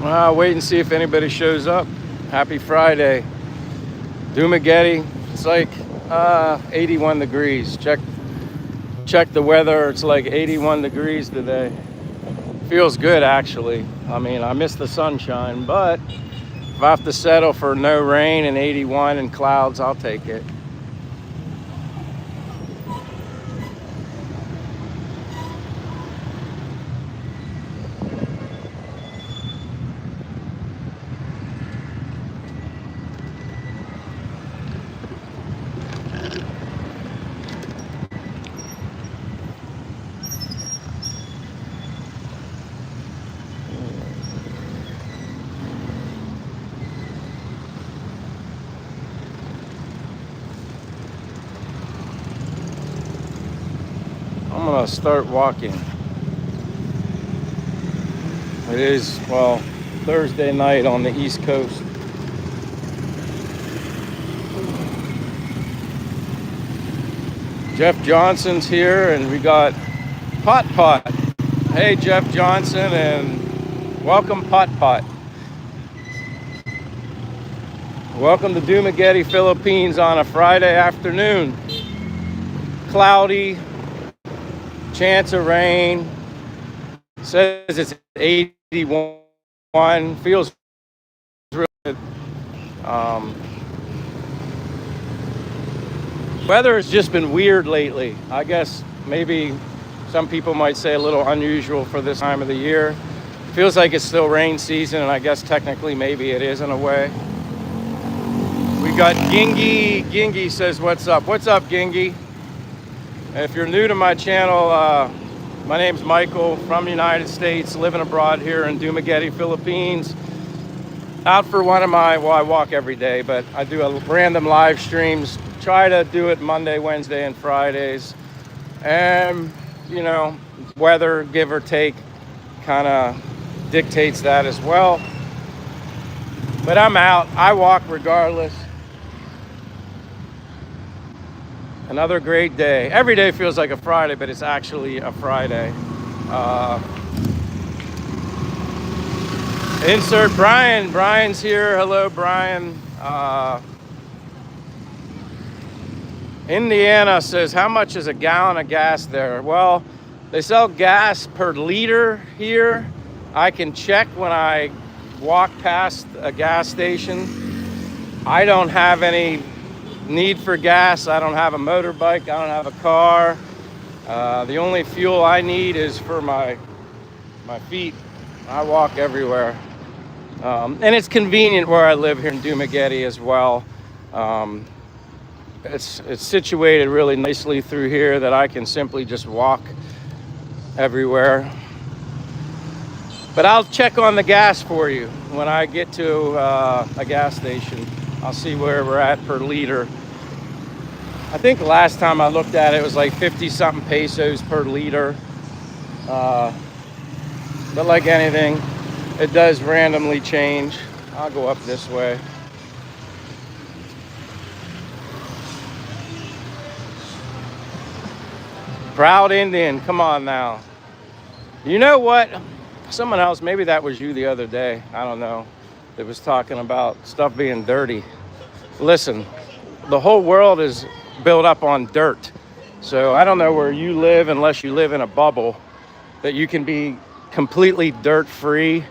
Well, wait and see if anybody shows up. Happy Friday. Dumaguete, it's like 81 degrees. Check the weather. It's like 81 degrees today. Feels good, actually. I mean, I miss the sunshine, but if I have to settle for no rain and 81 and clouds, I'll take it. I'm gonna start walking. It is, well, Thursday night on the East Coast. Jeff Johnson's here, and we got Pot Pot. Hey, Jeff Johnson, and welcome, Pot Pot. Welcome to Dumaguete, Philippines on a Friday afternoon. Cloudy, chance of rain. Says it's 81. Feels really good. Weather has just been weird lately. I guess maybe some people might say a little unusual for this time of the year. Feels like it's still rain season, and I guess technically maybe it is in a way. We got Gingy. Gingy says, what's up? What's up, Gingy? If you're new to my channel, my name's Michael from the United States, living abroad here in Dumaguete, Philippines. Out for one of my, well, I walk every day, but I do a random live streams. Try to do it Monday, Wednesday, and Fridays. And, you know, weather, give or take, kind of dictates that as well. But I'm out. I walk regardless. Another great day. Every day feels like a Friday, but it's actually a Friday. Insert Brian. Brian's here. Hello, Brian. Indiana says, how much is a gallon of gas there? Well, they sell gas per liter here. I can check when I walk past a gas station. I don't have any need for gas. I don't have a motorbike. I don't have a car. The only fuel I need is for my feet. I walk everywhere. And it's convenient where I live here in Dumaguete as well. It's situated really nicely through here that I can simply just walk everywhere. But I'll check on the gas for you when I get to a gas station. I'll see where we're at per liter. I think the last time I looked at it, it was like 50-something pesos per liter. But like anything, it does randomly change. I'll go up this way. Proud Indian, come on now. You know what? Someone else, maybe that was you the other day, I don't know, that was talking about stuff being dirty. Listen, the whole world is built up on dirt. So I don't know where you live unless you live in a bubble that you can be completely dirt free.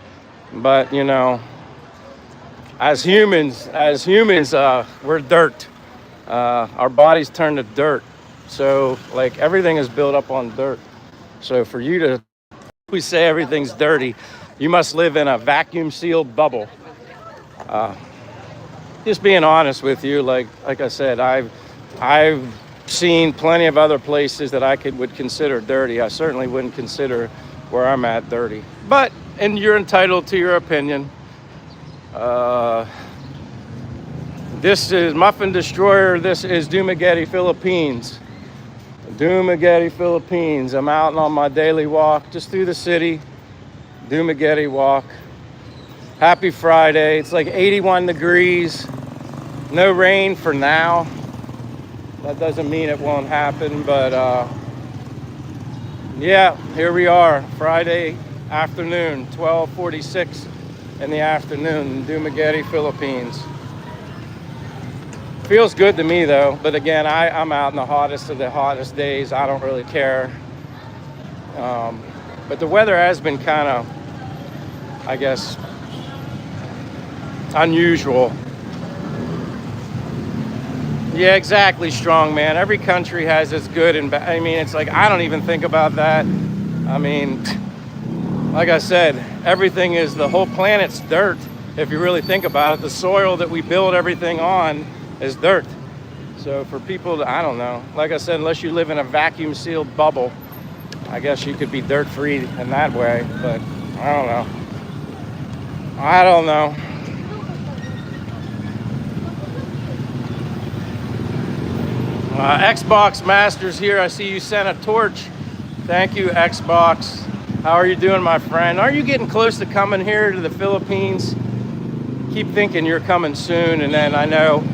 But you know, as humans, we're dirt. Our bodies turn to dirt. So like everything is built up on dirt. So for you to, we say everything's dirty, you must live in a vacuum sealed bubble. Just being honest with you, like I said, I've seen plenty of other places that I would consider dirty. I certainly wouldn't consider where I'm at dirty. But, and you're entitled to your opinion. This is Muffin Destroyer. This is Dumaguete, Philippines. Dumaguete, Philippines. I'm out on my daily walk just through the city. Dumaguete walk. Happy Friday. It's like 81 degrees. No rain for now. That doesn't mean it won't happen, but yeah, here we are. Friday afternoon, 12:46 in the afternoon in Dumaguete, Philippines. Feels good to me though, but again, I'm out in the hottest of the hottest days. I don't really care. But the weather has been kind of, I guess, unusual. Yeah, exactly, strong man. Every country has its good and bad. I mean, it's like, I don't even think about that. I mean, like I said, everything is, the whole planet's dirt. If you really think about it, the soil that we build everything on is dirt. So for people to, I don't know, like I said, unless you live in a vacuum sealed bubble, I guess you could be dirt free in that way, but I don't know. I don't know. Xbox Masters here. I see you sent a torch. Thank you, Xbox. How are you doing, my friend? Are you getting close to coming here to the Philippines? Keep thinking you're coming soon, and then I know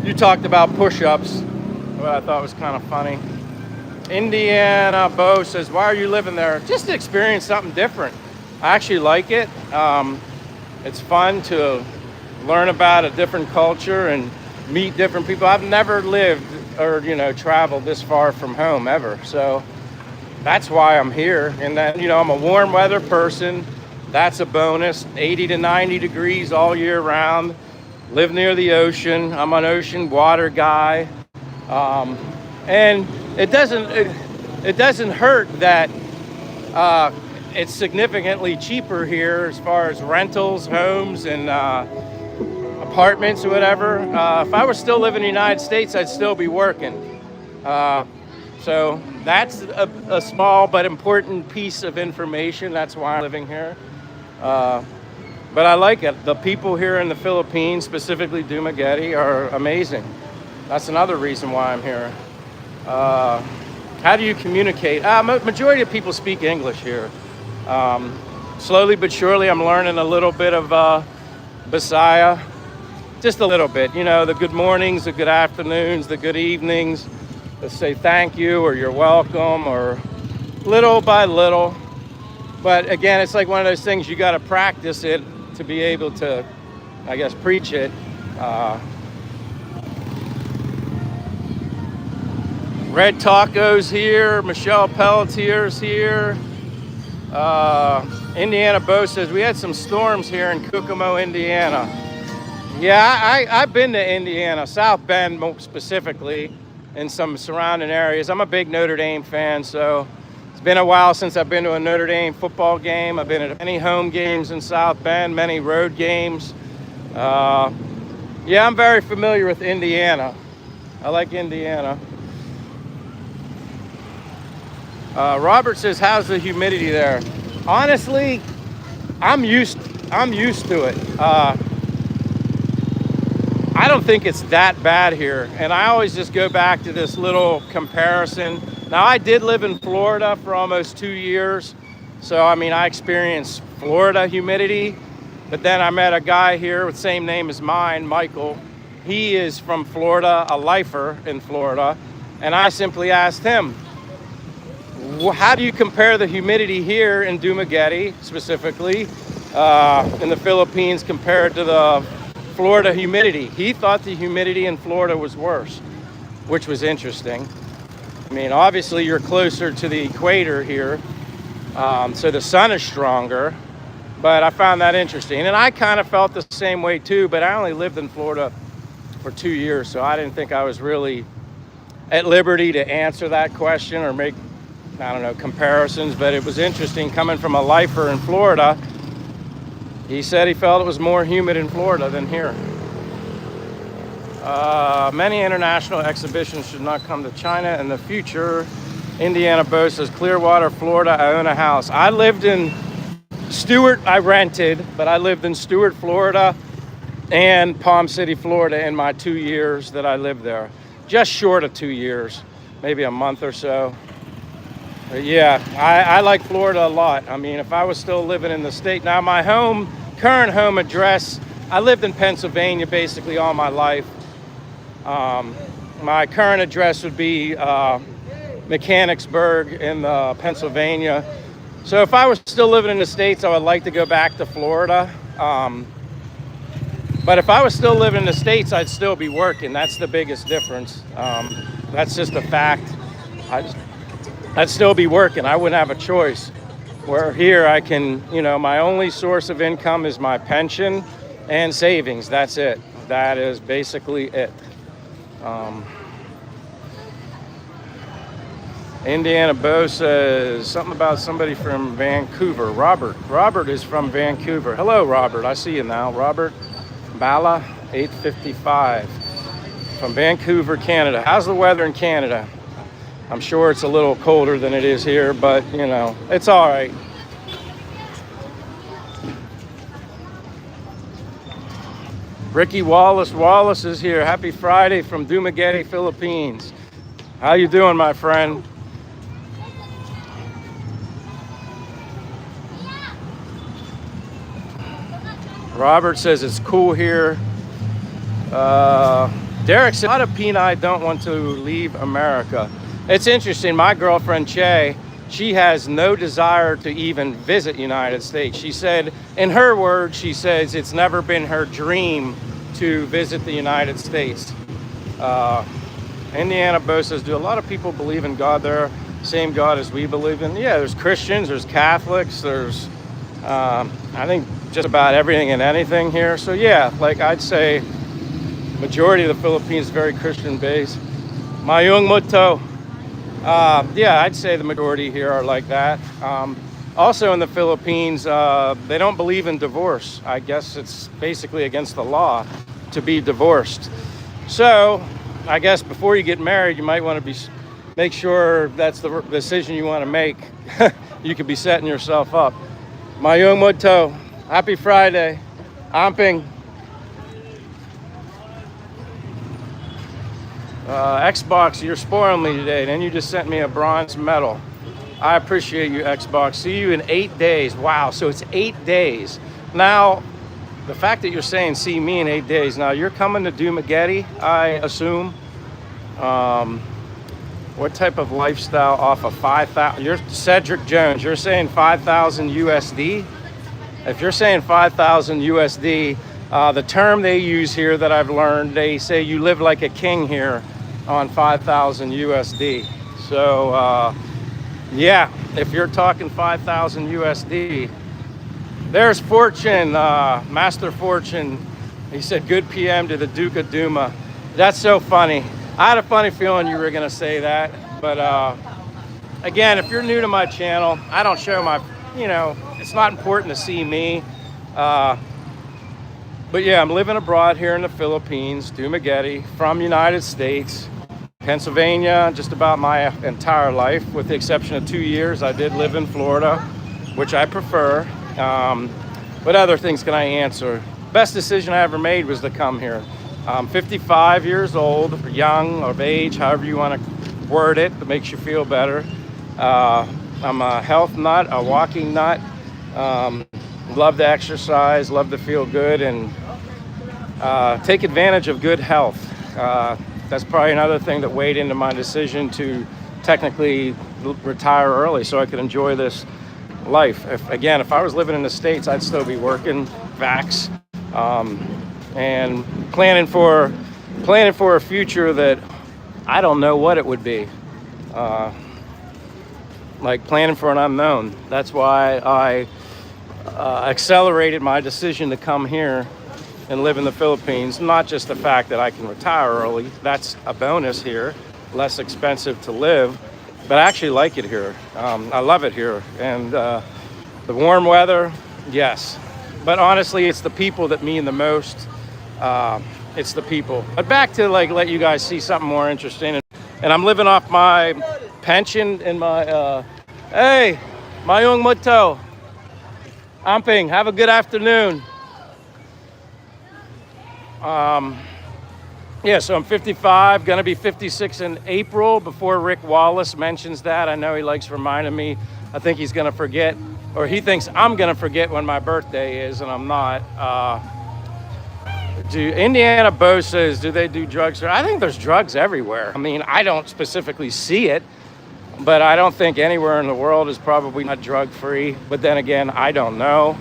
you talked about push-ups, what I thought was kind of funny. Indiana Bo says, why are you living there? Just to experience something different. I actually like it. It's fun to learn about a different culture and meet different people. I've never lived or, you know, traveled this far from home ever. So that's why I'm here. And that, you know, I'm a warm weather person. That's a bonus. 80 to 90 degrees all year round. Live near the ocean. I'm an ocean water guy. And it doesn't hurt that it's significantly cheaper here as far as rentals, homes, and apartments or whatever. If I were still living in the United States, I'd still be working. So that's a small but important piece of information. That's why I'm living here. But I like it. The people here in the Philippines, specifically Dumaguete, are amazing. That's another reason why I'm here. How do you communicate? Majority of people speak English here. Slowly but surely, I'm learning a little bit of Bisaya. Just a little bit. You know, the good mornings, the good afternoons, the good evenings. Let's say thank you or you're welcome, or little by little. But again, it's like one of those things, you got to practice it to be able to, I guess, preach it. Red Taco's here. Michelle Pelletier's here. Indiana Bo says, we had some storms here in Kokomo, Indiana. Yeah, I've been to Indiana, South Bend more specifically, and some surrounding areas. I'm a big Notre Dame fan, so it's been a while since I've been to a Notre Dame football game. I've been at many home games in South Bend, many road games. Yeah, I'm very familiar with Indiana. I like Indiana. Robert says, how's the humidity there? Honestly, I'm used to it. I don't think it's that bad here. And I always just go back to this little comparison. Now, I did live in Florida for almost 2 years. So, I mean, I experienced Florida humidity. But then I met a guy here with the same name as mine, Michael. He is from Florida, a lifer in Florida. And I simply asked him, how do you compare the humidity here in Dumaguete, specifically, in the Philippines, compared to the Florida humidity? He thought the humidity in Florida was worse, which was interesting. I mean, obviously you're closer to the equator here, so the sun is stronger, but I found that interesting. And I kind of felt the same way too, but I only lived in Florida for 2 years, so I didn't think I was really at liberty to answer that question or make, I don't know, comparisons. But it was interesting coming from a lifer in Florida. He said he felt it was more humid in Florida than here. Many international exhibitions should not come to China in the future. Indiana Bo says, Clearwater, Florida, I own a house. I lived in Stewart, I rented, but I lived in Stewart, Florida, and Palm City, Florida in my 2 years that I lived there. Just short of 2 years, maybe a month or so. But yeah, I like Florida a lot. I mean, if I was still living in the state. Now, my current home address, I lived in Pennsylvania basically all my life. My current address would be Mechanicsburg in Pennsylvania. So if I was still living in the States, I would like to go back to Florida. Um, but if I was still living in the States, I'd still be working. That's the biggest difference. That's just a fact. I'd still be working. I wouldn't have a choice. Where here I can, my only source of income is my pension and savings. That's it. That is basically it. Indiana Bo says something about somebody from Vancouver. Robert is from Vancouver. Hello, Robert. I see you now. Robert Bala, 855 from Vancouver, Canada. How's the weather in Canada? I'm sure it's a little colder than it is here, but it's all right. Ricky Wallace is here. Happy Friday from Dumaguete, Philippines. How you doing, my friend? Robert says it's cool here. Derek said a lot of Peni don't want to leave America. It's interesting. My girlfriend Che, she has no desire to even visit United States. She said, in her words, she says it's never been her dream to visit the United States. Indiana Bo says, do a lot of people believe in God there? Same God as we believe in? Yeah, there's Christians, there's Catholics, there's, I think just about everything and anything here. So yeah, like I'd say majority of the Philippines is very Christian based. Mayung Muto. Yeah, I'd say the majority here are like that. Also in the Philippines, they don't believe in divorce. I guess it's basically against the law to be divorced. So I guess before you get married, you might want to make sure that's the decision you want to make. You could be setting yourself up. Mayung Muto, happy Friday. Amping. Xbox, you're spoiling me today. Then you just sent me a bronze medal. I appreciate you, Xbox. See you in 8 days. Wow, so it's 8 days. Now, the fact that you're saying see me in 8 days, now you're coming to Dumaguete, I assume. What type of lifestyle off of 5,000? You're Cedric Jones, you're saying 5,000 USD? If you're saying 5,000 USD, the term they use here that I've learned, they say you live like a king here on 5,000 USD. So, yeah, if you're talking 5,000 USD, there's Fortune, Master Fortune. He said, good PM to the Duke of Duma. That's so funny. I had a funny feeling you were going to say that. But, again, if you're new to my channel, I don't show my, it's not important to see me. But yeah, I'm living abroad here in the Philippines, Dumaguete, from United States, Pennsylvania, just about my entire life, with the exception of 2 years. I did live in Florida, which I prefer. What other things can I answer? Best decision I ever made was to come here. I'm 55 years old, young, of age, however you want to word it, that makes you feel better. I'm a health nut, a walking nut. Love to exercise, love to feel good, and take advantage of good health. That's probably another thing that weighed into my decision to technically retire early so I could enjoy this life. If I was living in the States, I'd still be working, vax, and planning for a future that I don't know what it would be. Like planning for an unknown. That's why I accelerated my decision to come here and live in the Philippines. Not just the fact that I can retire early, that's a bonus here, less expensive to live, but I actually like it here. I love it here. And the warm weather, yes. But honestly, it's the people that mean the most. It's the people. But back to let you guys see something more interesting. And I'm living off my pension and my, hey, Mayung Muto. Amping, have a good afternoon. Yeah, so I'm 55, gonna be 56 in April before Rick Wallace mentions that. I know he likes reminding me. I think he's gonna forget, or he thinks I'm gonna forget when my birthday is, and I'm not. Indiana Bo says, do they do drugs here? I think there's drugs everywhere. I mean, I don't specifically see it, but I don't think anywhere in the world is probably not drug free. But then again, I don't know.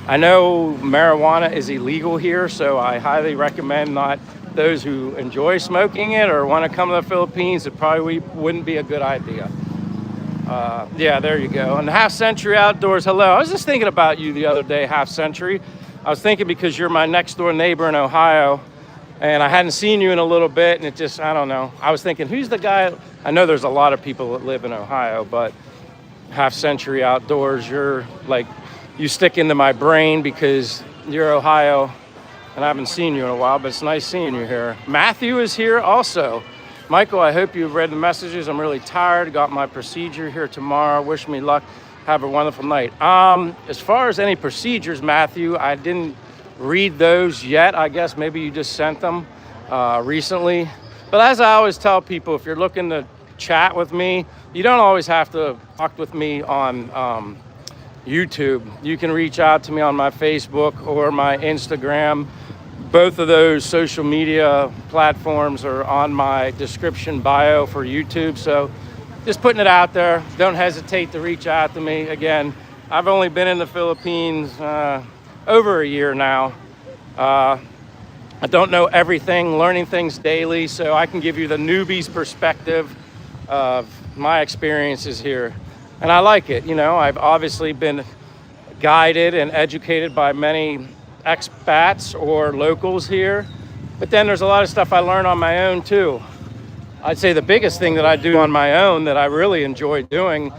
I know marijuana is illegal here, so I highly recommend not those who enjoy smoking it or want to come to the Philippines. It probably wouldn't be a good idea. Yeah, there you go. And Half Century Outdoors, hello. I was just thinking about you the other day, Half Century. I was thinking because you're my next door neighbor in Ohio, and I hadn't seen you in a little bit, and it just, I don't know. I was thinking, who's the guy? I know there's a lot of people that live in Ohio, but Half Century Outdoors, you're like, you stick into my brain because you're Ohio, and I haven't seen you in a while, but it's nice seeing you here. Matthew is here also. Michael, I hope you've read the messages. I'm really tired. Got my procedure here tomorrow. Wish me luck. Have a wonderful night. As far as any procedures, Matthew, I didn't read those yet. I guess maybe you just sent them recently. But as I always tell people, if you're looking to chat with me, you don't always have to talk with me on YouTube. You can reach out to me on my Facebook or my Instagram. Both of those social media platforms are on my description bio for YouTube. So just putting it out there. Don't hesitate to reach out to me. Again, I've only been in the Philippines over a year now. I don't know everything, learning things daily, so I can give you the newbie's perspective of my experiences here. And I like it. You know, I've obviously been guided and educated by many expats or locals here, but then there's a lot of stuff I learn on my own too. I'd say the biggest thing that I do on my own that I really enjoy doing,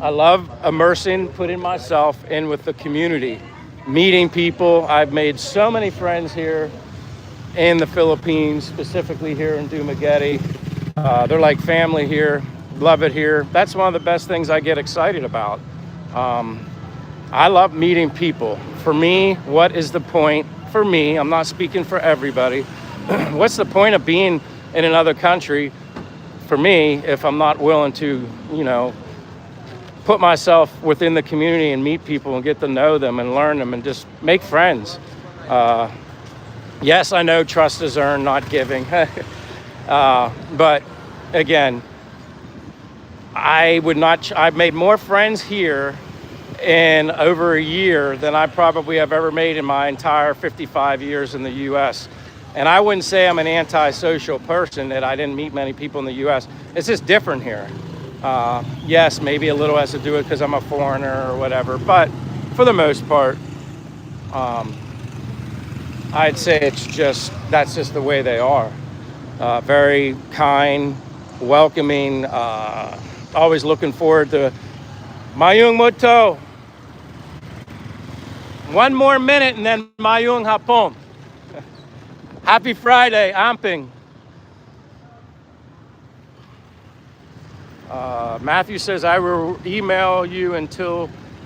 I love immersing, putting myself in with the community, meeting people. I've made so many friends here in the Philippines, specifically here in Dumaguete. They're like family here, love it here. That's one of the best things I get excited about. I love meeting people. For me, what is the point? For me, I'm not speaking for everybody. What's the point of being in another country for me if I'm not willing to, you know, put myself within the community and meet people and get to know them and learn them and just make friends? Yes, I know trust is earned, not giving. But again, I've made more friends here in over a year than I probably have ever made in my entire 55 years in the U.S. And I wouldn't say I'm an antisocial person, that I didn't meet many people in the U.S. It's just different here. Yes, maybe a little has to do with because I'm a foreigner or whatever, but for the most part, I'd say that's just the way they are. Very kind, welcoming, always looking forward to Mayung Muto. One more minute and then Mayung Hapon. Happy Friday, Amping. Matthew says, I will email you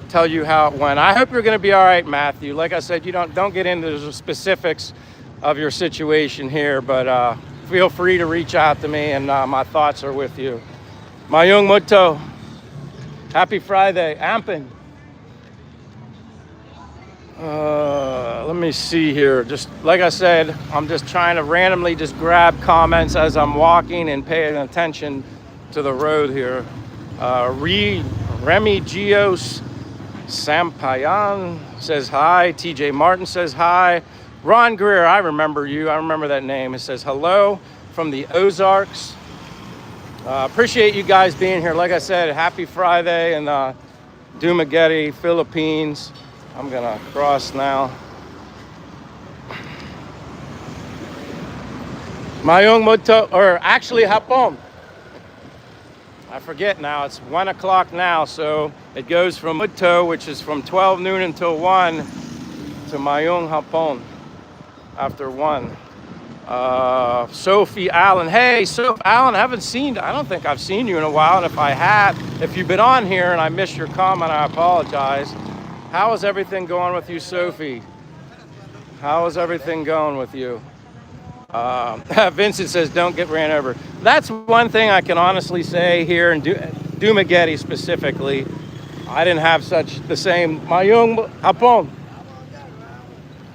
tell you how it went. I hope you're going to be all right, Matthew. Like I said, you don't get into the specifics of your situation here, but feel free to reach out to me, and my thoughts are with you. Mayung Muto. Happy Friday, Amping. Let me see here. Just like I said, I'm just trying to randomly just grab comments as I'm walking and paying attention to the road here. Remy Gios Sampayan says hi. TJ Martin says hi. Ron Greer, I remember you. I remember that name. It says hello from the Ozarks. Appreciate you guys being here. Like I said, happy Friday in Dumaguete, Philippines. I'm gonna cross now. Mayong Muto, or actually Hapon. I forget now, it's 1 o'clock now, so it goes from Muto, which is from 12 noon until 1, to Mayong Hapon after 1. Sophie Allen. Hey, Sophie Allen, I don't think I've seen you in a while, and if I have, if you've been on here and I missed your comment, I apologize. How is everything going with you, Sophie? How is everything going with you? Vincent says, don't get ran over. That's one thing I can honestly say here in Dumaguete specifically. I didn't have the same Mayong Hapon.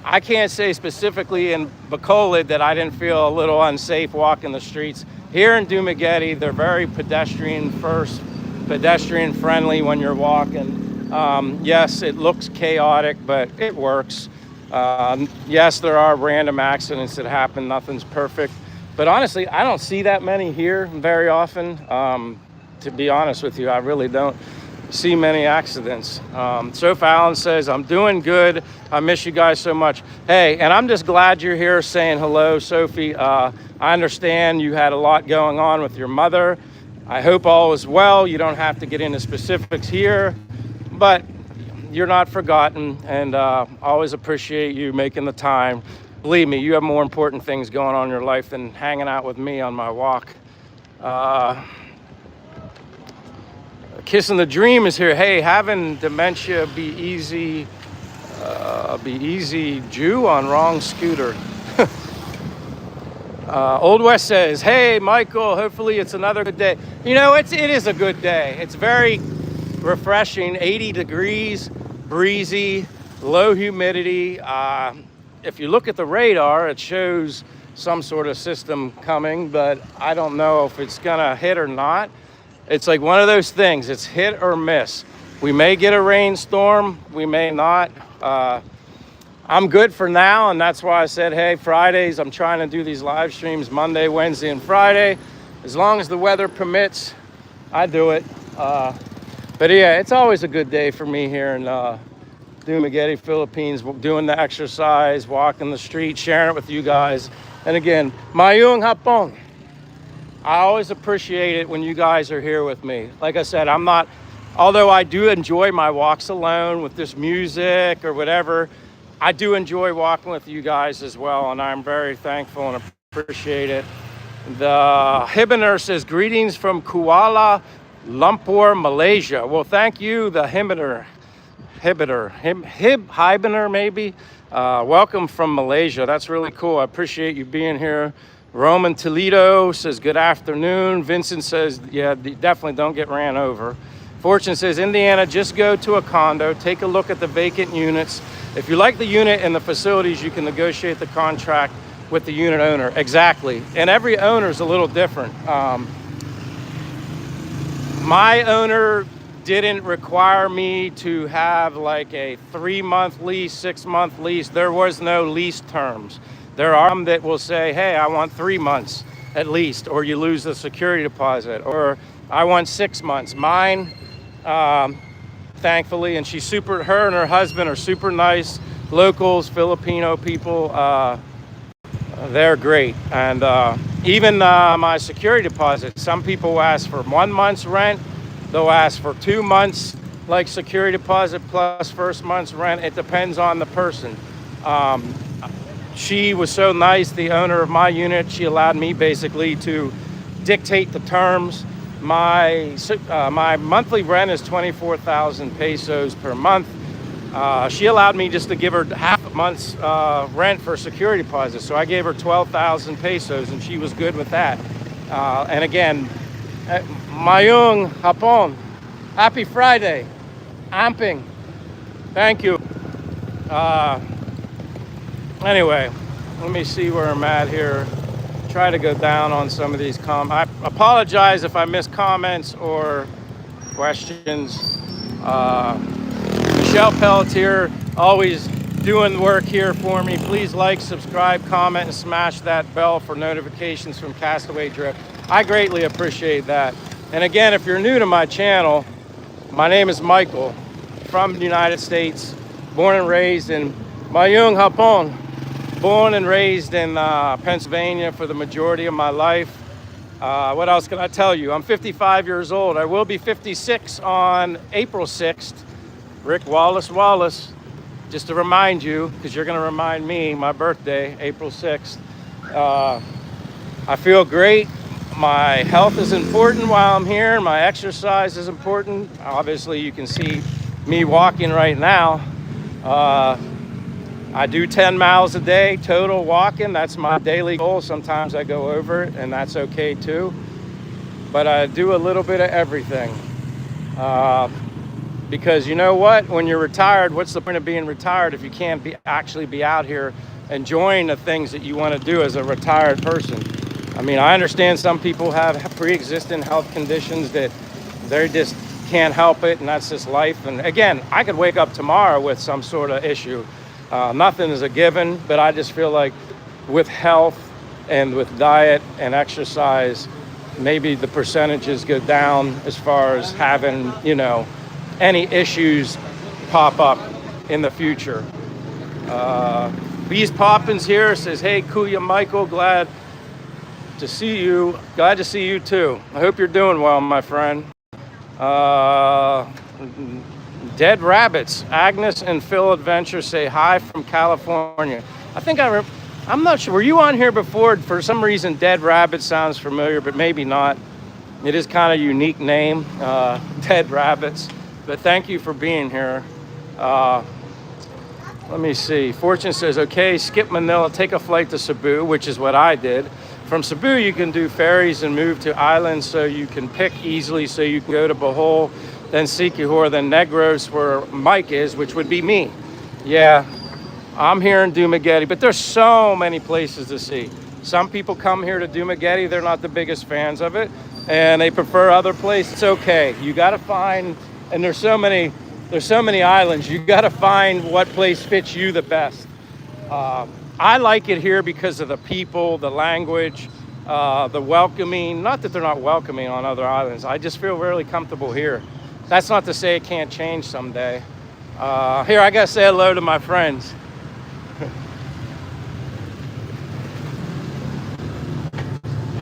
I can't say specifically in Bacolod that I didn't feel a little unsafe walking the streets. Here in Dumaguete, they're very pedestrian first, pedestrian friendly when you're walking. Yes, it looks chaotic, but it works. Yes, there are random accidents that happen. Nothing's perfect. But honestly, I don't see that many here very often. To be honest with you, I really don't see many accidents. Soph Allen says, I'm doing good. I miss you guys so much. Hey, and I'm just glad you're here saying hello, Sophie. I understand you had a lot going on with your mother. I hope all is well. You don't have to get into specifics here, but you're not forgotten, and always appreciate you making the time. Believe me, you have more important things going on in your life than hanging out with me on my walk. Kissing the Dream is here. Hey, having dementia be easy Jew on wrong scooter. Old West says, hey, Michael, hopefully it's another good day. You know, it is a good day. It's very refreshing, 80 degrees, breezy, low humidity. If you look at the radar, it shows some sort of system coming, but I don't know if it's gonna hit or not. It's like one of those things, it's hit or miss. We may get a rainstorm, we may not. I'm good for now, and that's why I said, hey, Fridays, I'm trying to do these live streams Monday, Wednesday, and Friday. As long as the weather permits, I do it. But yeah, it's always a good day for me here in Dumaguete, Philippines, doing the exercise, walking the street, sharing it with you guys. And again, Mayung Hapon. I always appreciate it when you guys are here with me. Like I said, although I do enjoy my walks alone with this music or whatever, I do enjoy walking with you guys as well, and I'm very thankful and appreciate it. The Hibbener says, greetings from Kuala Lumpur, Malaysia. Well, thank you, the Hibbener maybe. Welcome from Malaysia. That's really cool. I appreciate you being here. Roman Toledo says, good afternoon. Vincent says, yeah, definitely don't get ran over. Fortune says, Indiana, just go to a condo, take a look at the vacant units. If you like the unit and the facilities, you can negotiate the contract with the unit owner. Exactly. And every owner is a little different. My owner didn't require me to have like a 3-month lease, 6-month lease. There was no lease terms. There are some that will say, hey, I want 3 months at least, or you lose the security deposit, or I want 6 months. Mine, thankfully, and her and her husband are super nice, locals, Filipino people. They're great. And even my security deposit, some people ask for 1 month's rent. They'll ask for 2 months, like security deposit plus first month's rent. It depends on the person. She was so nice, the owner of my unit, she allowed me basically to dictate the terms. My monthly rent is 24,000 pesos per month. She allowed me just to give her half a month's rent for security deposit. So I gave her 12,000 pesos and she was good with that. And again, Mayung Hapon, happy Friday. Amping, thank you. Anyway, let me see where I'm at here. Try to go down on some of these I apologize if I miss comments or questions. Michelle Pelletier, always doing work here for me. Please like, subscribe, comment, and smash that bell for notifications from Castaway Drift. I greatly appreciate that. And again, if you're new to my channel, my name is Michael from the United States, born and raised in Mayung Hapon. Born and raised in Pennsylvania for the majority of my life. What else can I tell you? I'm 55 years old. I will be 56 on April 6th. Rick Wallace, just to remind you, because you're going to remind me, my birthday, April 6th. I feel great. My health is important while I'm here. My exercise is important. Obviously, you can see me walking right now. I do 10 miles a day total walking. That's my daily goal. Sometimes I go over it, and that's okay too. But I do a little bit of everything. Because you know what? When you're retired, what's the point of being retired if you can't actually be out here enjoying the things that you want to do as a retired person? I mean, I understand some people have pre-existing health conditions that they just can't help it, and that's just life. And again, I could wake up tomorrow with some sort of issue. Nothing is a given, but I just feel like with health and with diet and exercise, maybe the percentages go down as far as having, any issues pop up in the future. Bees Poppins here says, hey, Kuya Michael, glad to see you. Glad to see you too. I hope you're doing well, my friend. Dead Rabbits, Agnes and Phil Adventure say hi from California. I think I'm not sure. Were you on here before? For some reason, Dead Rabbit sounds familiar, but maybe not. It is kind of a unique name, Dead Rabbits. But thank you for being here. Let me see. Fortune says, okay, skip Manila, take a flight to Cebu, which is what I did. From Cebu, you can do ferries and move to islands, so you can pick easily. So you can go to Bohol, then Siquijor, then Negros, where Mike is, which would be me. Yeah, I'm here in Dumaguete, but there's so many places to see. Some people come here to Dumaguete, they're not the biggest fans of it, and they prefer other places. It's okay. You got to find, and there's so many islands, you got to find what place fits you the best. I like it here because of the people, the language, the welcoming. Not that they're not welcoming on other islands. I just feel really comfortable here. That's not to say it can't change someday. Here, I got to say hello to my friends.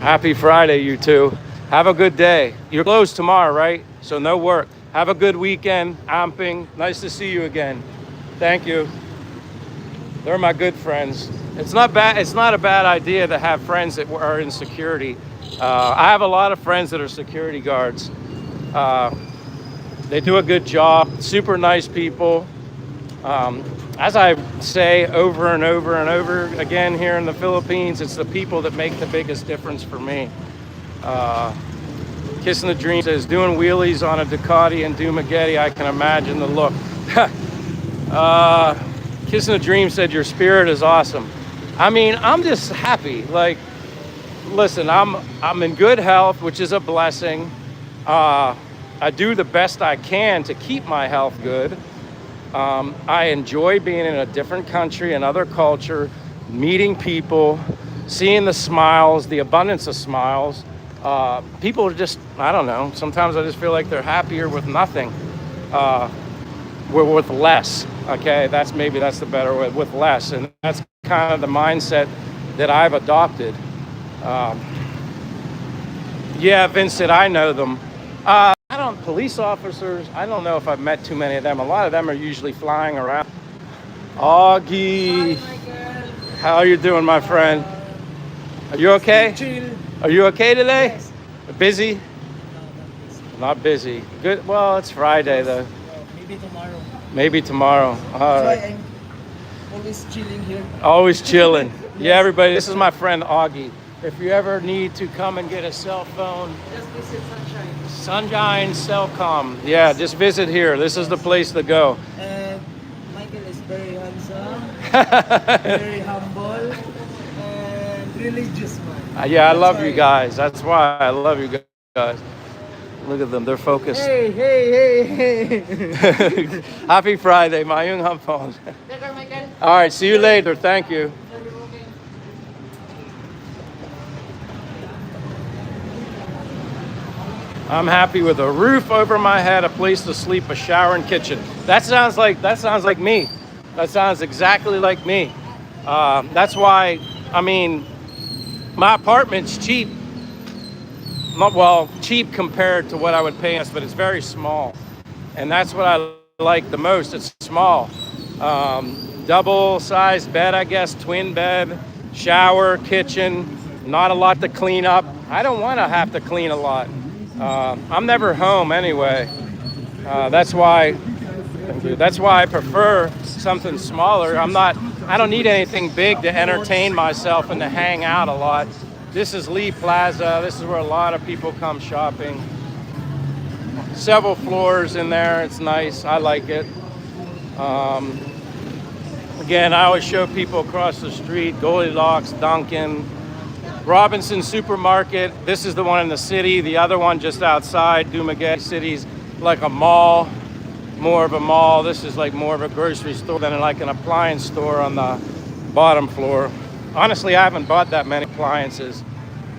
Happy Friday, you two. Have a good day. You're closed tomorrow, right? So no work. Have a good weekend, Amping. Nice to see you again. Thank you. They're my good friends. It's not bad. It's not a bad idea to have friends that are in security. I have a lot of friends that are security guards. They do a good job. Super nice people. As I say over and over and over again here in the Philippines, it's the people that make the biggest difference for me. Kissing the Dream says, doing wheelies on a Ducati in Dumaguete, I can imagine the look. Kissing the Dream said, your spirit is awesome. I mean, I'm just happy. Like, listen, I'm in good health, which is a blessing. I do the best I can to keep my health good. I enjoy being in a different country, another culture, meeting people, seeing the smiles, the abundance of smiles. People are just, I don't know, sometimes I just feel like they're happier with nothing. We're with less, okay? That's the better way, with less. And that's kind of the mindset that I've adopted. Yeah, Vincent, I know them. Police officers, I don't know if I've met too many of them. A lot of them are usually flying around. Augie, how are you doing, my friend? Are you okay? Are you okay today? Yes. Busy? Not busy. Good. Well, it's Friday though. Maybe tomorrow. Maybe tomorrow. All That's right. why I'm always chilling here. Always chilling. Yeah, everybody. This is my friend Augie. If you ever need to come and get a cell phone, Just visit Sunshine. Sunshine Cellcom. Yeah, just visit here. This is the place to go. And Michael is very handsome, very humble, and religious man. Yeah, I That's love why- you guys. That's why I love you guys. Look at them. They're focused. Hey. Happy Friday. Mayung hapon. All right. See you later. Thank you. I'm happy with a roof over my head, a place to sleep, a shower, and kitchen. That sounds like me. That sounds exactly like me. That's why, I mean, my apartment's cheap. Well, cheap compared to what I would pay us, but it's very small. And that's what I like the most. It's small. Double-sized bed, I guess, twin bed, shower, kitchen, not a lot to clean up. I don't want to have to clean a lot. I'm never home anyway. That's why I prefer something smaller. I don't need anything big to entertain myself and to hang out a lot. This is Lee Plaza. This is where a lot of people come shopping. Several floors in there. It's nice. I like it. Again, I always show people across the street, Goldilocks, Dunkin', Robinson Supermarket. This is the one in the city. The other one just outside Dumaguete City's like a mall, more of a mall. This is like more of a grocery store than like an appliance store on the bottom floor. Honestly, I haven't bought that many appliances.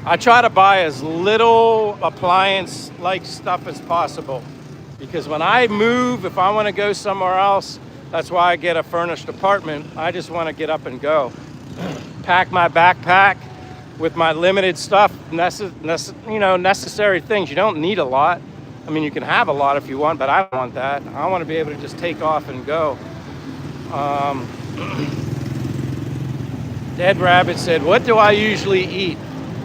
I try to buy as little appliance-like stuff as possible, because when I move, if I want to go somewhere else, that's why I get a furnished apartment. I just want to get up and go. Pack my backpack with my limited stuff, necessary things. You don't need a lot. I mean, you can have a lot if you want, but I don't want that. I want to be able to just take off and go. Dead Rabbit said, what do I usually eat?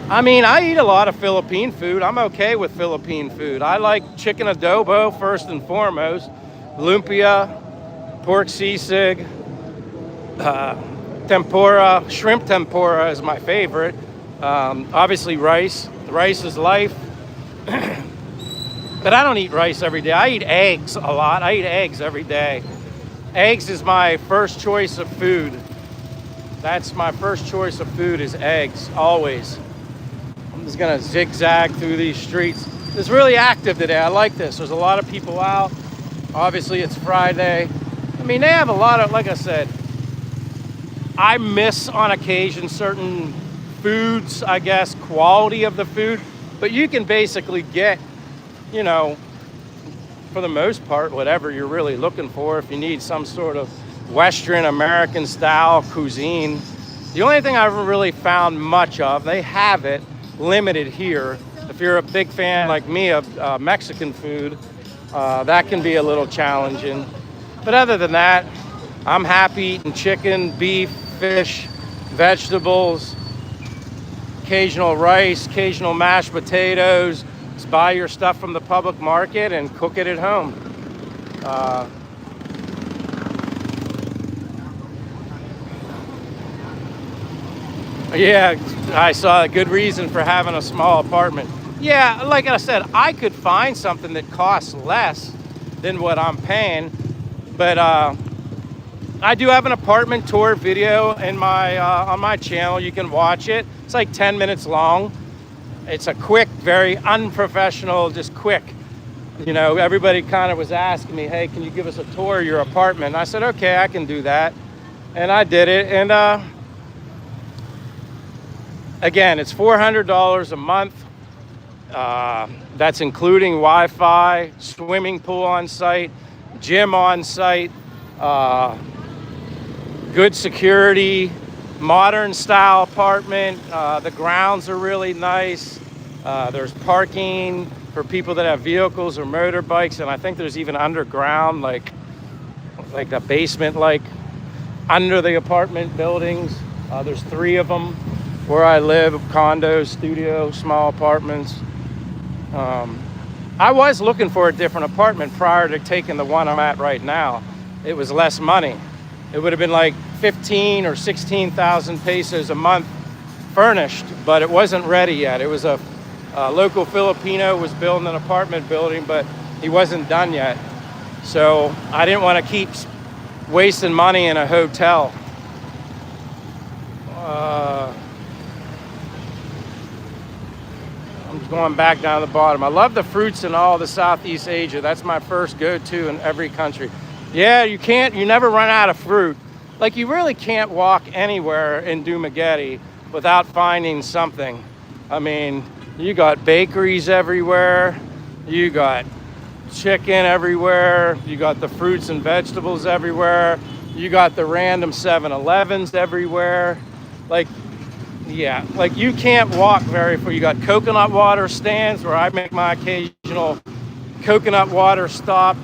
I mean, I eat a lot of Philippine food. I'm okay with Philippine food. I like chicken adobo first and foremost, lumpia, pork sisig, tempura, shrimp tempura is my favorite. Obviously rice. Rice is life. But I don't eat rice every day. I eat eggs a lot. I eat eggs every day. Eggs is my first choice of food. That's my first choice of food, is eggs, always. I'm just gonna zigzag through these streets. It's really active today. I like this. There's a lot of people out. Obviously, it's Friday. I mean, they have a lot of, like I said, I miss on occasion certain foods, I guess, quality of the food, but you can basically get, you know, for the most part, whatever you're really looking for. If you need some sort of Western American style cuisine, the only thing I haven't really found much of, they have it limited here. If you're a big fan like me of Mexican food, that can be a little challenging. But other than that, I'm happy eating chicken, beef, fish, vegetables, occasional rice, occasional mashed potatoes. Just buy your stuff from the public market and cook it at home. Yeah, I saw a good reason for having a small apartment. Yeah, like I said, I could find something that costs less than what I'm paying, but I do have an apartment tour video in my on my channel. You can watch it. It's like 10 minutes long. It's a quick, very unprofessional, just quick. You know, everybody kind of was asking me, hey, can you give us a tour of your apartment? And I said, okay, I can do that. And I did it. And again, it's $400 a month. That's including Wi-Fi, swimming pool on site, gym on site, good security, modern style apartment. The grounds are really nice. There's parking for people that have vehicles or motorbikes, and I think there's even underground, like a basement, like under the apartment buildings. There's 3 of them where I live: condos, studio, small apartments. I was looking for a different apartment prior to taking the one I'm at right now. It was less money. It would have been like 15 or 16,000 pesos a month furnished, but it wasn't ready yet. It was a local Filipino was building an apartment building, but he wasn't done yet. So I didn't want to keep wasting money in a hotel. I'm going back down to the bottom. I love the fruits in all the Southeast Asia. That's my first go-to in every country. Yeah, you never run out of fruit. Like, you really can't walk anywhere in Dumaguete without finding something. I mean, you got bakeries everywhere. You got chicken everywhere. You got the fruits and vegetables everywhere. You got the random 7-Elevens everywhere. Like, yeah, like you can't walk very far. You got coconut water stands where I make my occasional coconut water stop.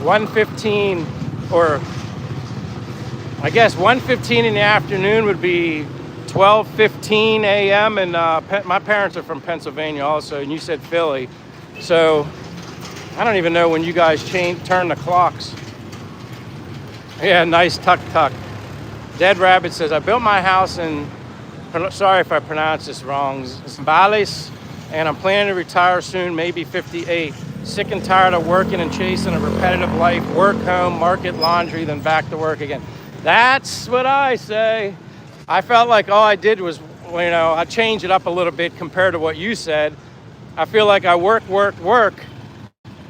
1:15, or I guess 1:15 in the afternoon would be 12:15 a.m. and my parents are from Pennsylvania also, and you said Philly, so I don't even know when you guys turn the clocks. Yeah, nice tuck. Dead Rabbit says, I built my house in, sorry if I pronounce this wrong, Zambales, and I'm planning to retire soon, maybe 58. Sick and tired of working and chasing a repetitive life, work, home, market, laundry, then back to work again. That's what I say. I felt like all I did was, I changed it up a little bit compared to what you said. I feel like I work,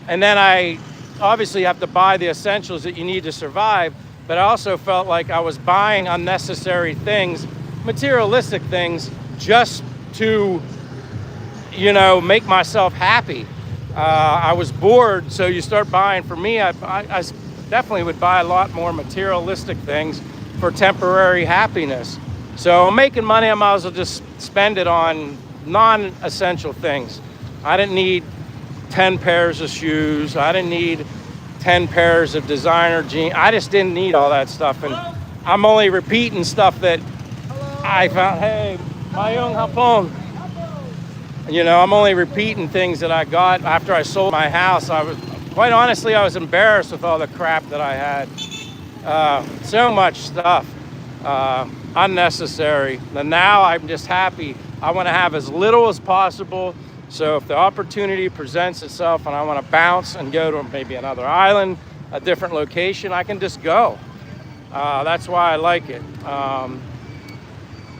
and then I obviously have to buy the essentials that you need to survive, but I also felt like I was buying unnecessary things, materialistic things, just to, make myself happy. I was bored, so you start buying. For me, I definitely would buy a lot more materialistic things for temporary happiness. So I'm making money, I might as well just spend it on non-essential things. I didn't need 10 pairs of shoes. I didn't need 10 pairs of designer jeans. I just didn't need all that stuff. And I'm only repeating stuff that I found. Hey, mayong hapon. I'm only repeating things that I got after I sold my house. Quite honestly, I was embarrassed with all the crap that I had. So much stuff, unnecessary. And now I'm just happy. I want to have as little as possible. So if the opportunity presents itself and I want to bounce and go to maybe another island, a different location, I can just go. That's why I like it.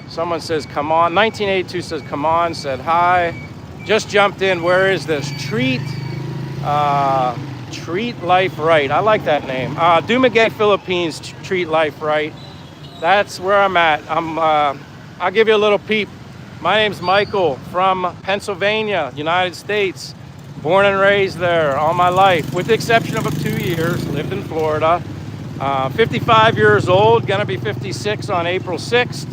Someone says, come on. 1982 says, come on, said hi. Just jumped in. Where is this? Treat Life Right. I like that name. Dumaguete, Philippines, Treat Life Right. That's where I'm at. I'll give you a little peep. My name's Michael from Pennsylvania, United States. Born and raised there all my life, with the exception of 2 years. Lived in Florida. 55 years old, gonna be 56 on April 6th.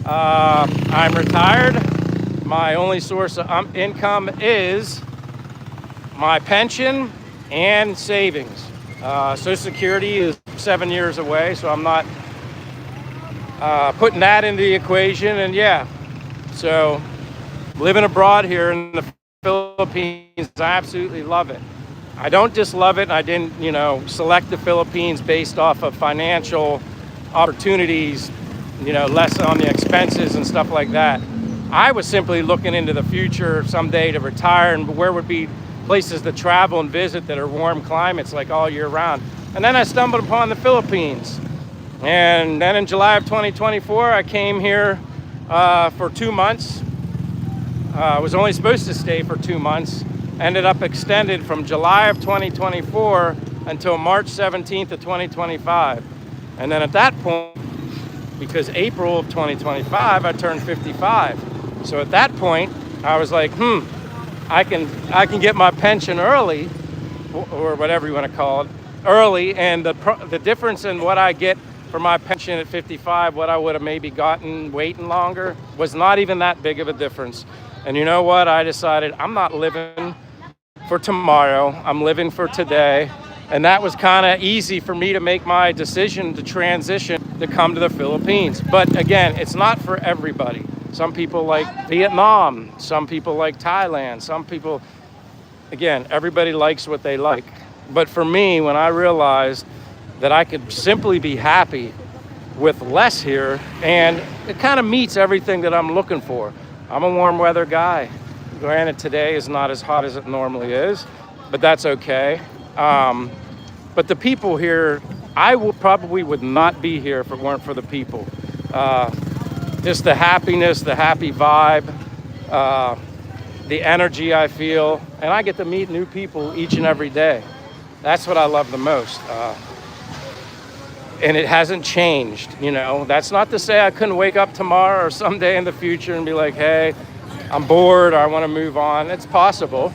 I'm retired. My only source of income is my pension and savings. Social Security is 7 years away, so I'm not putting that into the equation. And yeah, so living abroad here in the Philippines, I absolutely love it. I don't just love it. I didn't, select the Philippines based off of financial opportunities, less on the expenses and stuff like that. I was simply looking into the future someday to retire and where would be places to travel and visit that are warm climates like all year round. And then I stumbled upon the Philippines. And then in July of 2024, I came here for 2 months. I was only supposed to stay for 2 months. Ended up extended from July of 2024 until March 17th of 2025. And then at that point, because April of 2025, I turned 55. So at that point, I was like, I can get my pension early, or whatever you want to call it, early. And the difference in what I get for my pension at 55, what I would have maybe gotten waiting longer, was not even that big of a difference. And you know what? I decided I'm not living for tomorrow. I'm living for today. And that was kind of easy for me to make my decision to transition to come to the Philippines. But again, it's not for everybody. Some people like Vietnam. Some people like Thailand. Some people, again, everybody likes what they like. But for me, when I realized that I could simply be happy with less here, and it kind of meets everything that I'm looking for. I'm a warm weather guy. Granted, today is not as hot as it normally is, but that's okay. But the people here, I probably would not be here if it weren't for the people. Just the happiness, the happy vibe, the energy I feel, and I get to meet new people each and every day. That's what I love the most. And it hasn't changed, That's not to say I couldn't wake up tomorrow or someday in the future and be like, hey, I'm bored or I want to move on. It's possible.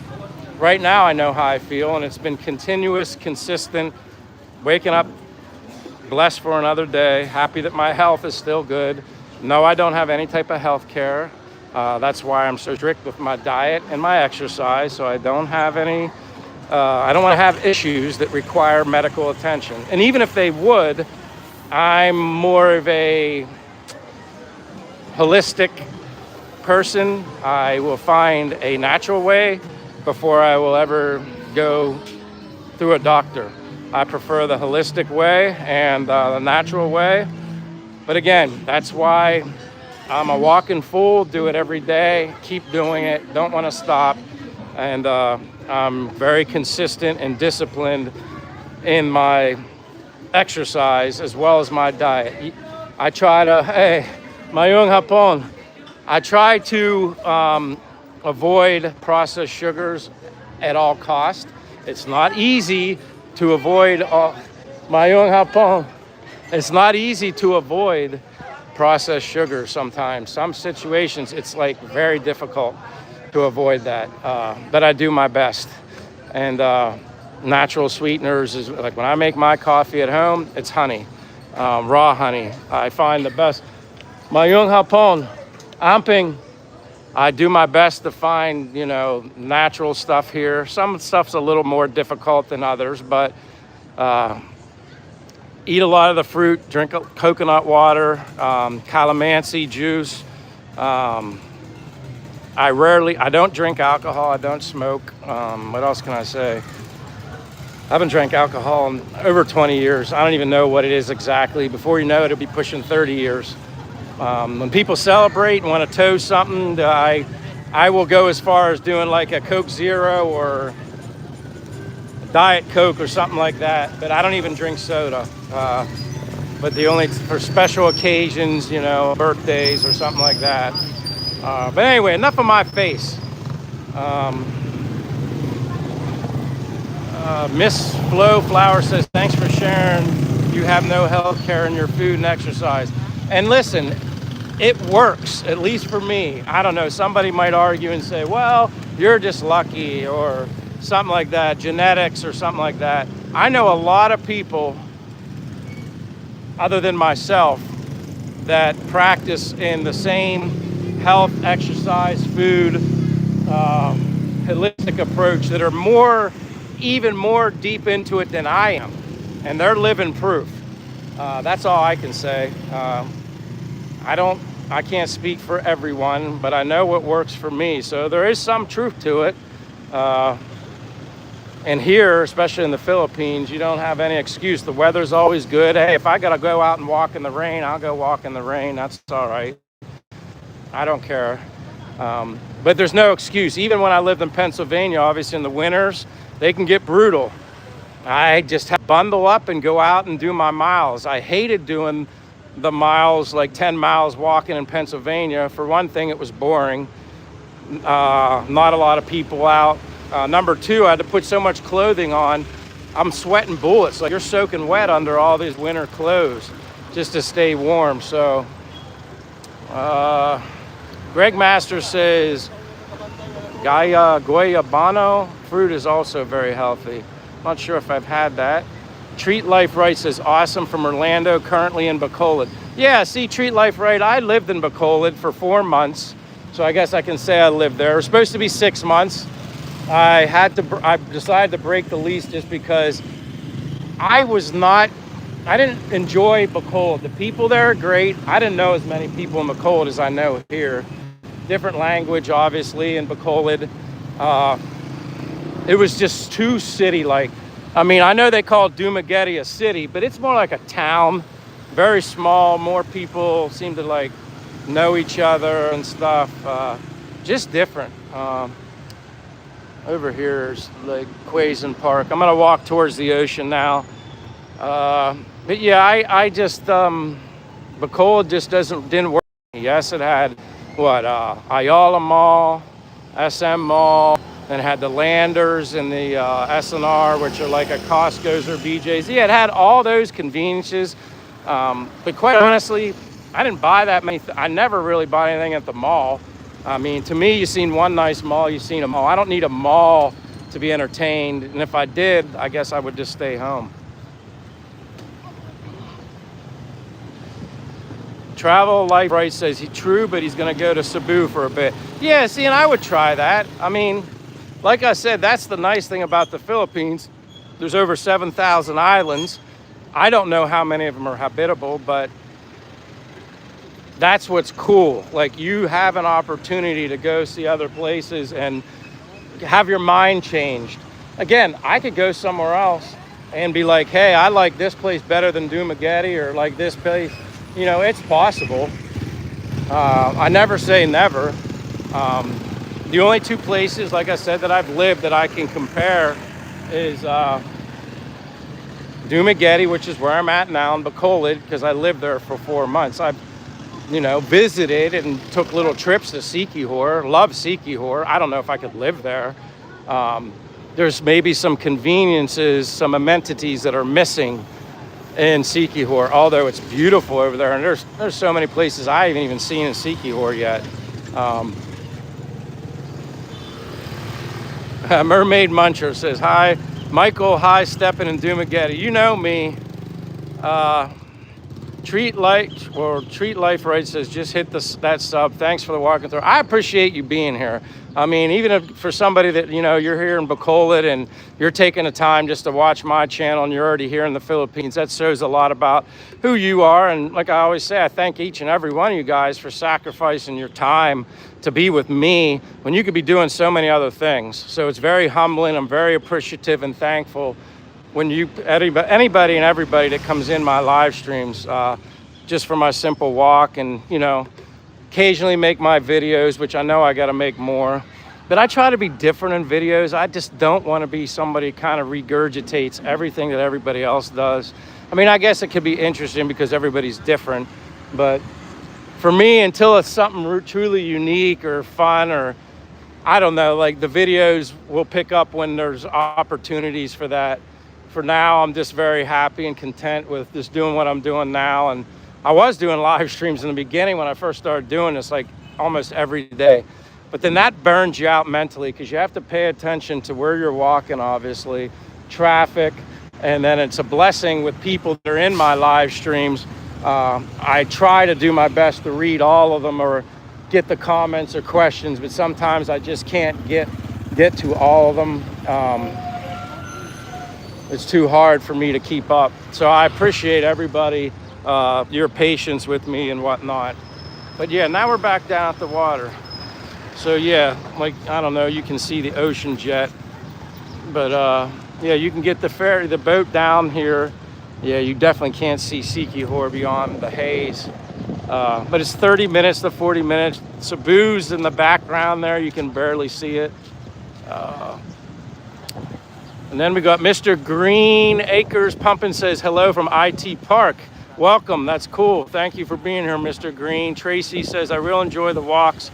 Right now I know how I feel, and it's been continuous, consistent, waking up blessed for another day, happy that my health is still good. No, I don't have any type of health care. That's why I'm so strict with my diet and my exercise, so I don't have any I don't want to have issues that require medical attention. And even if they would, I'm more of a holistic person. I will find a natural way before I will ever go through a doctor. I prefer the holistic way and the natural way. But again, that's why I'm a walking fool, do it every day, keep doing it, don't want to stop. And I'm very consistent and disciplined in my exercise as well as my diet. I try to, hey, mayong hapon. I try to, avoid processed sugars at all costs. It's not easy to avoid Mayong hapon. It's not easy to avoid processed sugar sometimes. Some situations, it's like very difficult to avoid that. But I do my best. And natural sweeteners is like when I make my coffee at home, it's honey, raw honey. I find the best. Mayong hapon, amping. I do my best to find, natural stuff here. Some stuff's a little more difficult than others, but eat a lot of the fruit, drink coconut water, calamansi juice. I don't drink alcohol, I don't smoke. What else can I say? I haven't drank alcohol in over 20 years. I don't even know what it is exactly. Before you know it, it'll be pushing 30 years. When people celebrate and want to toast something, I will go as far as doing like a Coke Zero or Diet Coke or something like that. But I don't even drink soda. But for special occasions, birthdays or something like that. But anyway, enough of my face. Miss Flo Flower says, thanks for sharing. You have no health care in your food and exercise. And listen, it works, at least for me. I don't know, somebody might argue and say, well, you're just lucky or something like that, genetics or something like that. I know a lot of people, other than myself, that practice in the same health, exercise, food, holistic approach that are even more deep into it than I am. And they're living proof. That's all I can say. I can't speak for everyone, but I know what works for me. So there is some truth to it. And here, especially in the Philippines, you don't have any excuse. The weather's always good. Hey, if I gotta go out and walk in the rain, I'll go walk in the rain. That's all right. I don't care. But there's no excuse. Even when I lived in Pennsylvania, obviously in the winters, they can get brutal. I just have to bundle up and go out and do my miles. I hated doing the miles, like 10 miles walking in Pennsylvania. For one thing, it was boring. Not a lot of people out. Number two, I had to put so much clothing on. I'm sweating bullets. Like you're soaking wet under all these winter clothes just to stay warm. So, Greg Master says, Guayabano fruit is also very healthy. Not sure if I've had that. Treat Life Right says, awesome from Orlando, currently in Bacolod. Yeah, see, Treat Life Right, I lived in Bacolod for 4 months. So I guess I can say I lived there. It was supposed to be 6 months. I decided to break the lease just because I didn't enjoy Bacolod. The people there are great. I didn't know as many people in Bacolod as I know here. Different language, obviously, in Bacolod. It was just too city-like. I mean, I know they call Dumaguete a city, but it's more like a town. Very small, more people seem to know each other and stuff. Just different. Over here is like Quezon Park. I'm gonna walk towards the ocean now. But yeah, I just, Bacolod just didn't work. Yes, it had Ayala Mall, SM Mall, and had the Landers and the SNR, which are like a Costco's or BJ's. Yeah, it had all those conveniences. But quite honestly, I didn't buy that many. I never really bought anything at the mall. I mean, to me, you've seen one nice mall, you've seen a mall. I don't need a mall to be entertained. And if I did, I guess I would just stay home. Travel Life Right says he's true, but he's going to go to Cebu for a bit. Yeah, see, and I would try that. I mean, like I said, that's the nice thing about the Philippines. There's over 7,000 islands. I don't know how many of them are habitable, but that's what's cool. Like, you have an opportunity to go see other places and have your mind changed. Again, I could go somewhere else and be like, hey, I like this place better than Dumaguete, or like this place. It's possible. I never say never. The only two places, like I said, that I've lived that I can compare is Dumaguete, which is where I'm at now, in Bacolod, because I lived there for 4 months. you know, visited and took little trips to Sikihor. Love Sikihor. I don't know if I could live there. There's maybe some conveniences, some amenities that are missing in Sikihor, although it's beautiful over there. And there's so many places I haven't even seen in Sikihor yet. Mermaid Muncher says, hi. Michael, hi, Steppen and Dumaguete. You know me. Treat Life Right says, just hit that sub. Thanks for the walking through. I appreciate you being here. I mean, even if for somebody that, you know, you're here in Bacolod and you're taking the time just to watch my channel and you're already here in the Philippines, that shows a lot about who you are. And like I always say, I thank each and every one of you guys for sacrificing your time to be with me when you could be doing so many other things. So it's very humbling. I'm very appreciative and thankful when anybody and everybody that comes in my live streams, just for my simple walk, and, you know, occasionally make my videos, which I know I got to make more, but I try to be different in videos. I just don't want to be somebody who kind of regurgitates everything that everybody else does. I mean, I guess it could be interesting because everybody's different, but for me, until it's something truly unique or fun, or I don't know, like the videos will pick up when there's opportunities for that. For now, I'm just very happy and content with just doing what I'm doing now. And I was doing live streams in the beginning when I first started doing this, like almost every day. But then that burns you out mentally because you have to pay attention to where you're walking, obviously, traffic. And then it's a blessing with people that are in my live streams. I try to do my best to read all of them or get the comments or questions, but sometimes I just can't get to all of them. It's too hard for me to keep up. So I appreciate everybody, your patience with me and whatnot. But yeah, now we're back down at the water. So yeah, like, I don't know, you can see the ocean jet. But yeah, you can get the boat down here. Yeah, you definitely can't see Sikihor beyond the haze. But it's 30 minutes to 40 minutes. Cebu's in the background there. You can barely see it. And then we got Mr. Green Acres Pumpin says, hello from IT Park. Welcome, that's cool. Thank you for being here, Mr. Green. Tracy says, I really enjoy the walks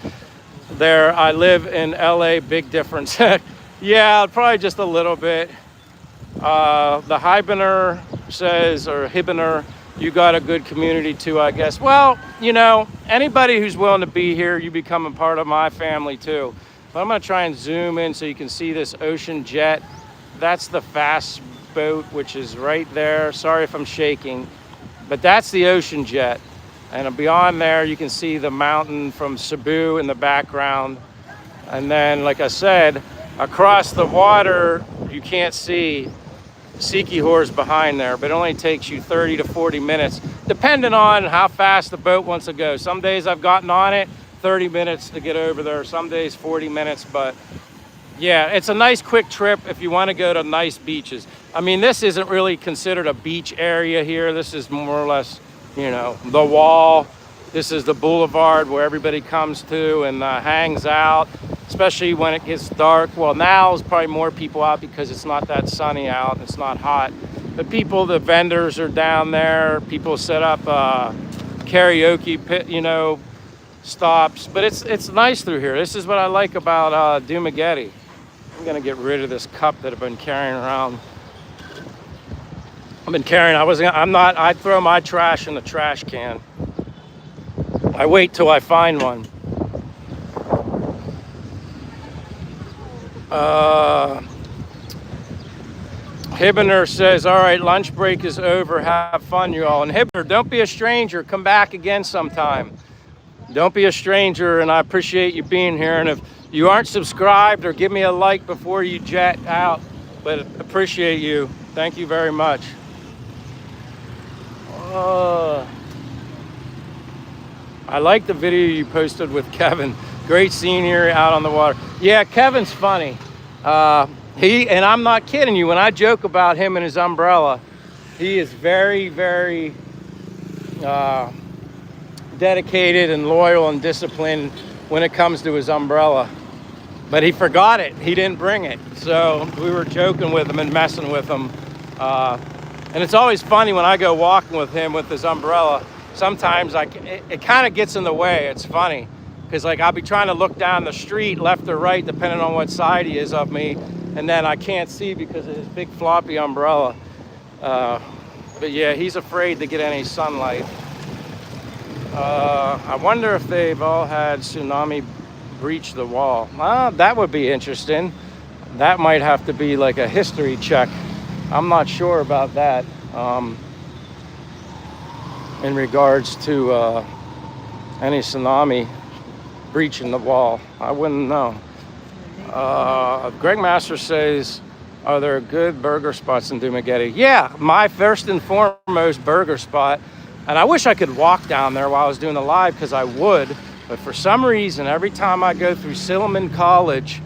there. I live in LA, big difference. Yeah, probably just a little bit. The Hibener says, or Hibener, you got a good community too, I guess. Well, you know, anybody who's willing to be here, you become a part of my family too. But I'm gonna try and zoom in so you can see this ocean jet. That's the fast boat, which is right there. Sorry if I'm shaking, but that's the ocean jet. And beyond there, you can see the mountain from Cebu in the background. And then, like I said, across the water, you can't see Sikihor's behind there, but it only takes you 30 to 40 minutes, depending on how fast the boat wants to go. Some days I've gotten on it, 30 minutes to get over there. Some days 40 minutes, but yeah, it's a nice quick trip if you want to go to nice beaches. I mean, this isn't really considered a beach area here. This is more or less, you know, the wall. This is the boulevard where everybody comes to and hangs out, especially when it gets dark. Well, now there's probably more people out because it's not that sunny out. It's not hot. But people, the vendors are down there. People set up karaoke pit, you know, stops. But it's nice through here. This is what I like about Dumaguete. I'm gonna get rid of this cup that I've been carrying around. I throw my trash in the trash can. I wait till I find one. Hibener says, all right, lunch break is over. Have fun, you all. And Hibener, don't be a stranger. Come back again sometime. Don't be a stranger, and I appreciate you being here. And if you aren't subscribed, or give me a like before you jet out, but appreciate you. Thank you very much. I like the video you posted with Kevin. Great scenery out on the water. Yeah, Kevin's funny. And I'm not kidding you when I joke about him and his umbrella. He is very, very dedicated and loyal and disciplined when it comes to his umbrella. But he forgot it. He didn't bring it. So we were joking with him and messing with him. And it's always funny when I go walking with him with his umbrella. sometimes it kind of gets in the way. It's funny because like I'll be trying to look down the street left or right depending on what side he is of me, and then I can't see because of his big floppy umbrella. But yeah, he's afraid to get any sunlight. I wonder if they've all had tsunami breach the wall. That would be interesting. That might have to be like a history check. I'm not sure about that in regards to any tsunami breaching the wall. I wouldn't know. Greg Master says, are there good burger spots in Dumaguete? Yeah, my first and foremost burger spot. And I wish I could walk down there while I was doing the live, because I would. But for some reason, every time I go through Silliman College,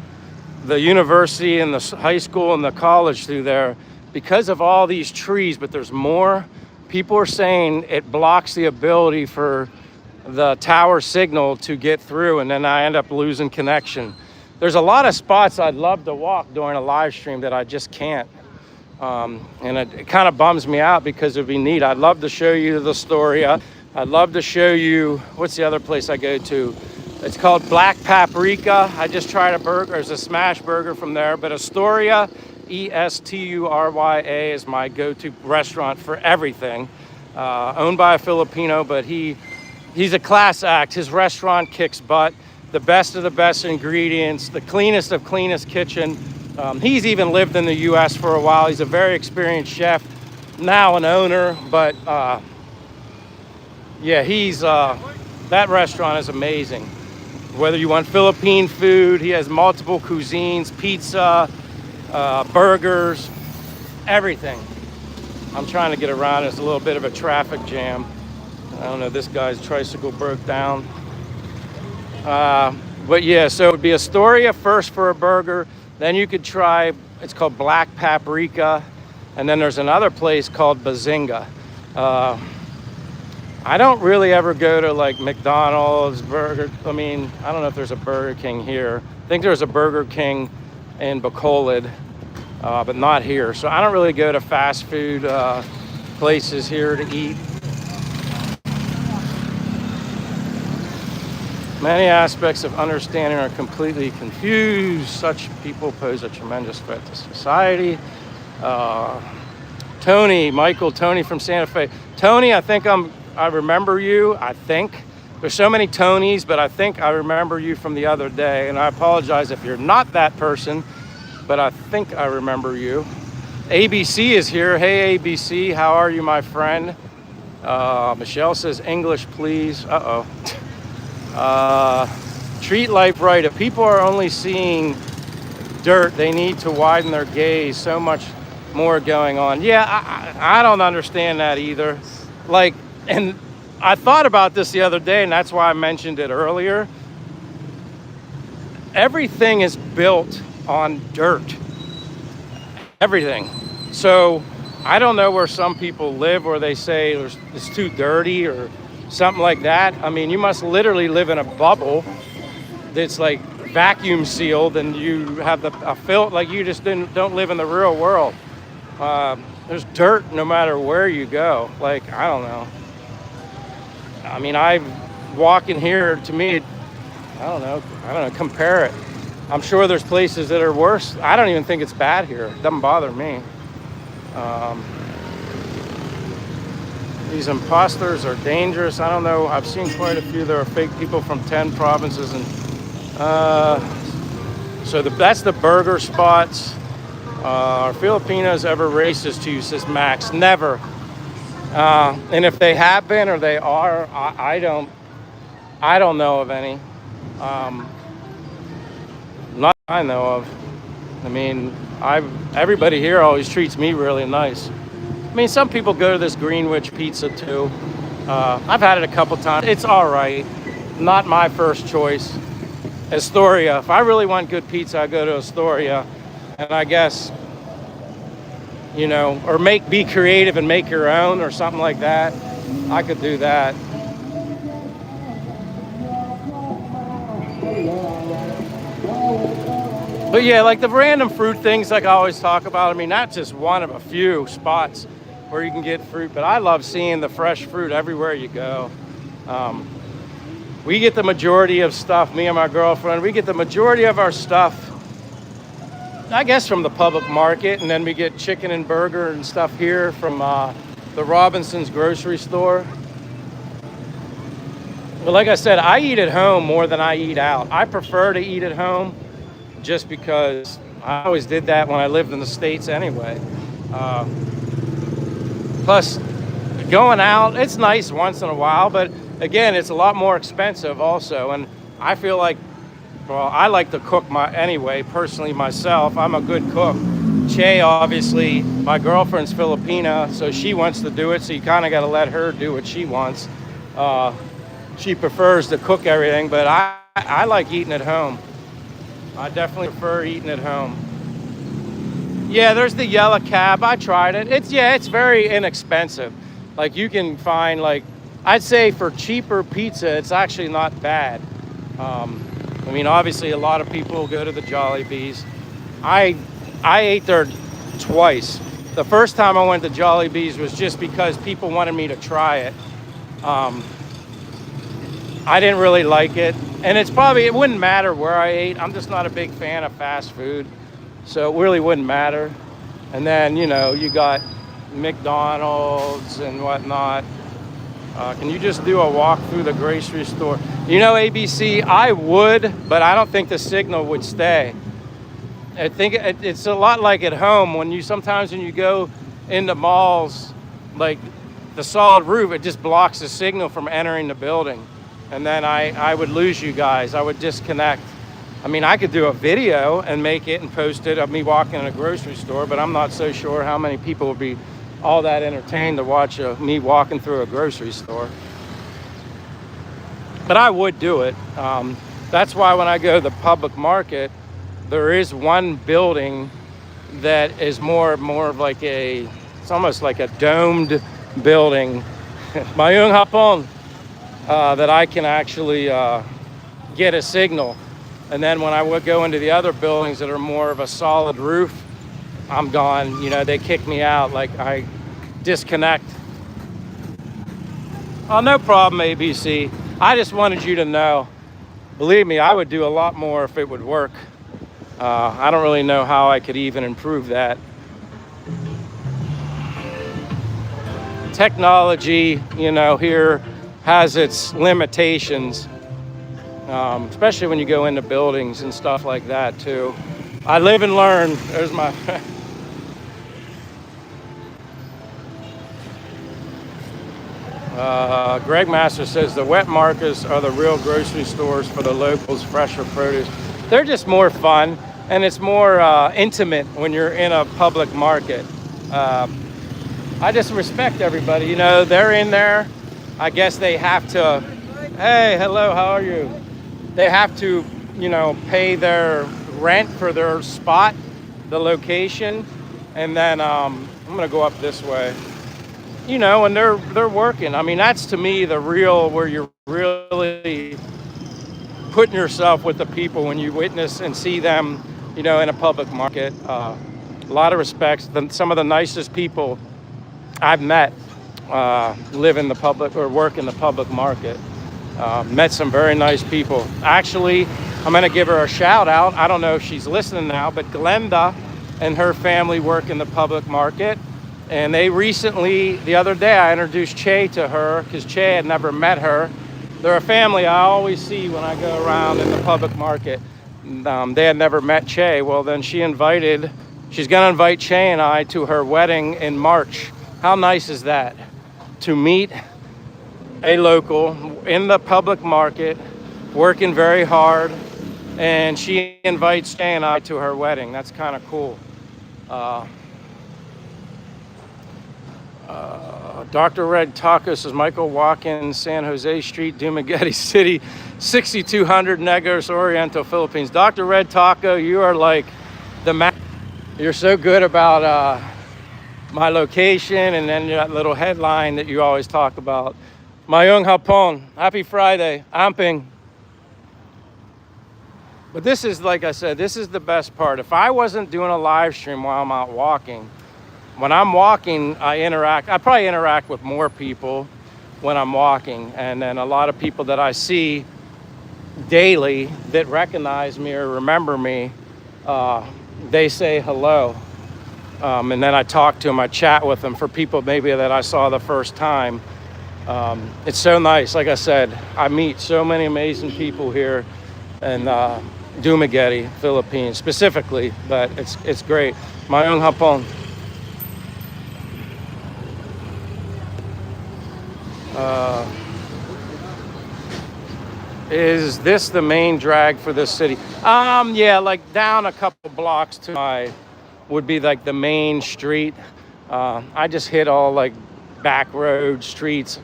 the university and the high school and the college through there, because of all these trees, but there's more, people are saying it blocks the ability for the tower signal to get through, and then I end up losing connection. There's a lot of spots I'd love to walk during a live stream that I just can't. And it kind of bums me out because it'd be neat. I'd love to show you the Astoria. I'd love to show you, what's the other place I go to? It's called Black Paprika. I just tried a burger, there's a smash burger from there, but Astoria, Esturya, is my go-to restaurant for everything. Owned by a Filipino, but he's a class act. His restaurant kicks butt. The best of the best ingredients, the cleanest of cleanest kitchen. He's even lived in the U.S. for a while. He's a very experienced chef, now an owner, but yeah, that restaurant is amazing. Whether you want Philippine food, he has multiple cuisines, pizza, burgers, everything. I'm trying to get around. It's a little bit of a traffic jam. I don't know, this guy's tricycle broke down. But yeah, so it would be Astoria first for a burger. Then you could try, it's called Black Paprika. And then there's another place called Bazinga. I don't really ever go to like McDonald's, I don't know if there's a Burger King here. I think there's a Burger King in Bacolod, but not here. So I don't really go to fast food places here to eat. Many aspects of understanding are completely confused. Such people pose a tremendous threat to society. Tony from Santa Fe. Tony, I remember you, I think. There's so many Tonys, but I think I remember you from the other day. And I apologize if you're not that person, but I think I remember you. ABC is here. Hey, ABC, how are you, my friend? Michelle says, English, please. Treat life right. If people are only seeing dirt, they need to widen their gaze. So much more going on. Yeah, I don't understand that either. Like, and I thought about this the other day, and that's why I mentioned it earlier. Everything is built on dirt. Everything. So I don't know where some people live where they say it's too dirty or something like that. I mean, you must literally live in a bubble that's like vacuum sealed, and you have a filter, like you just don't live in the real world. There's dirt no matter where you go. Like, I don't know. I mean, I walk in here, to me, I don't know, compare it. I'm sure there's places that are worse. I don't even think it's bad here. It doesn't bother me. These imposters are dangerous. I don't know. I've seen quite a few. There are fake people from 10 provinces. And so that's the burger spots. Are Filipinos ever racist to you, says Max? Never. And if they have been or they are, I don't know of any. Not I know of. I mean, everybody here always treats me really nice. I mean, some people go to this Greenwich pizza too. I've had it a couple times. It's all right. Not my first choice. Astoria. If I really want good pizza, I go to Astoria. And I guess, you know, or be creative and make your own or something like that. I could do that. But yeah, like the random fruit things like I always talk about, I mean, that's just one of a few spots. where you can get fruit, but I love seeing the fresh fruit everywhere you go. We get the majority of stuff, me and my girlfriend, we get the majority of our stuff, I guess, from the public market, and then we get chicken and burger and stuff here from the Robinson's grocery store. But like I said, I eat at home more than I eat out. I prefer to eat at home just because I always did that when I lived in the States anyway. Plus, going out, it's nice once in a while, but again, it's a lot more expensive also. And I feel like, well, I like to cook anyway, personally myself. I'm a good cook. Che, obviously, my girlfriend's Filipina, so she wants to do it, so you kind of got to let her do what she wants. She prefers to cook everything, but I like eating at home. I definitely prefer eating at home. Yeah, there's the yellow cab. I tried it. It's very inexpensive. Like, you can find, like, I'd say for cheaper pizza, it's actually not bad. I mean, obviously, a lot of people go to the Jollibees. I ate there twice. The first time I went to Jollibees was just because people wanted me to try it. I didn't really like it. And it wouldn't matter where I ate. I'm just not a big fan of fast food. So it really wouldn't matter. And then, you know, you got McDonald's and whatnot. Can you just do a walk through the grocery store? You know, ABC, I would, but I don't think the signal would stay. I think it's a lot like at home sometimes when you go into malls, like the solid roof, it just blocks the signal from entering the building. And then I would lose you guys. I would disconnect. I mean, I could do a video and make it and post it of me walking in a grocery store, but I'm not so sure how many people would be all that entertained to watch me walking through a grocery store. But I would do it. That's why when I go to the public market, there is one building that is more of like it's almost like a domed building. Mayung hapon. That I can actually get a signal. And then when I would go into the other buildings that are more of a solid roof, I'm gone. You know, they kick me out, like I disconnect. Oh, no problem, ABC. I just wanted you to know. Believe me, I would do a lot more if it would work. I don't really know how I could even improve that. Technology, you know, here has its limitations, especially when you go into buildings and stuff like that too. I live and learn. There's my Greg Master says the wet markets are the real grocery stores for the locals, fresher produce. They're just more fun, and it's more intimate when you're in a public market. I just respect everybody. You know, they're in there. I guess they have to, hey, hello, how are you? They have to, you know, pay their rent for their spot, the location, and then I'm gonna go up this way. You know, and they're working. I mean, that's to me the real, where you're really putting yourself with the people when you witness and see them, you know, in a public market. A lot of respect. Some of the nicest people I've met live in the public or work in the public market. Met some very nice people. Actually, I'm going to give her a shout out. I don't know if she's listening now, but Glenda and her family work in the public market. And they recently, the other day, I introduced Che to her because Che had never met her. They're a family I always see when I go around in the public market. They had never met Che. Well, then she's going to invite Che and I to her wedding in March. How nice is that? To meet a local in the public market, working very hard, and she invites Che and I to her wedding. That's kind of cool. Dr. Red Taco says, Michael Watkins, San Jose Street, Dumaguete City, 6200 Negros Oriental, Philippines. Dr. Red Taco, you are like the man. You're so good about my location, and then that little headline that you always talk about. Mayung hapon, happy Friday, amping. But this is, like I said, this is the best part. If I wasn't doing a live stream while I'm out walking, when I'm walking, I probably interact with more people when I'm walking. And then a lot of people that I see daily that recognize me or remember me, they say hello. And then I talk to them, I chat with them. For people maybe that I saw the first time, it's so nice. Like I said, I meet so many amazing people here in Dumaguete, Philippines specifically, but it's great. Mayong hapon. Is this the main drag for this city? Yeah, like down a couple blocks to my would be like the main street. I just hit all like back road streets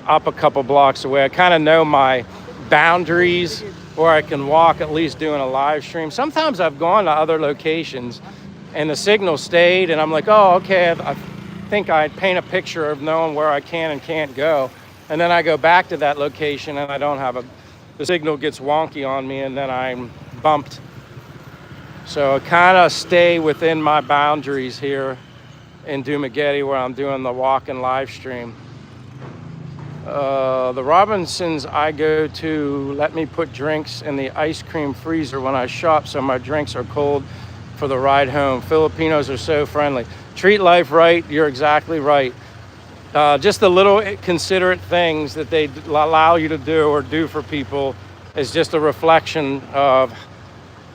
up a couple blocks away. I kind of know my boundaries where I can walk, at least doing a live stream. Sometimes I've gone to other locations and the signal stayed and I'm like, oh, okay, I think I'd paint a picture of knowing where I can and can't go. And then I go back to that location and I don't have the signal gets wonky on me and then I'm bumped. So I kind of stay within my boundaries here in Dumaguete where I'm doing the walk and live stream. The Robinsons I go to let me put drinks in the ice cream freezer when I shop so my drinks are cold for the ride home. Filipinos are so friendly. Treat life right, you're exactly right. Just the little considerate things that they allow you to do or do for people is just a reflection of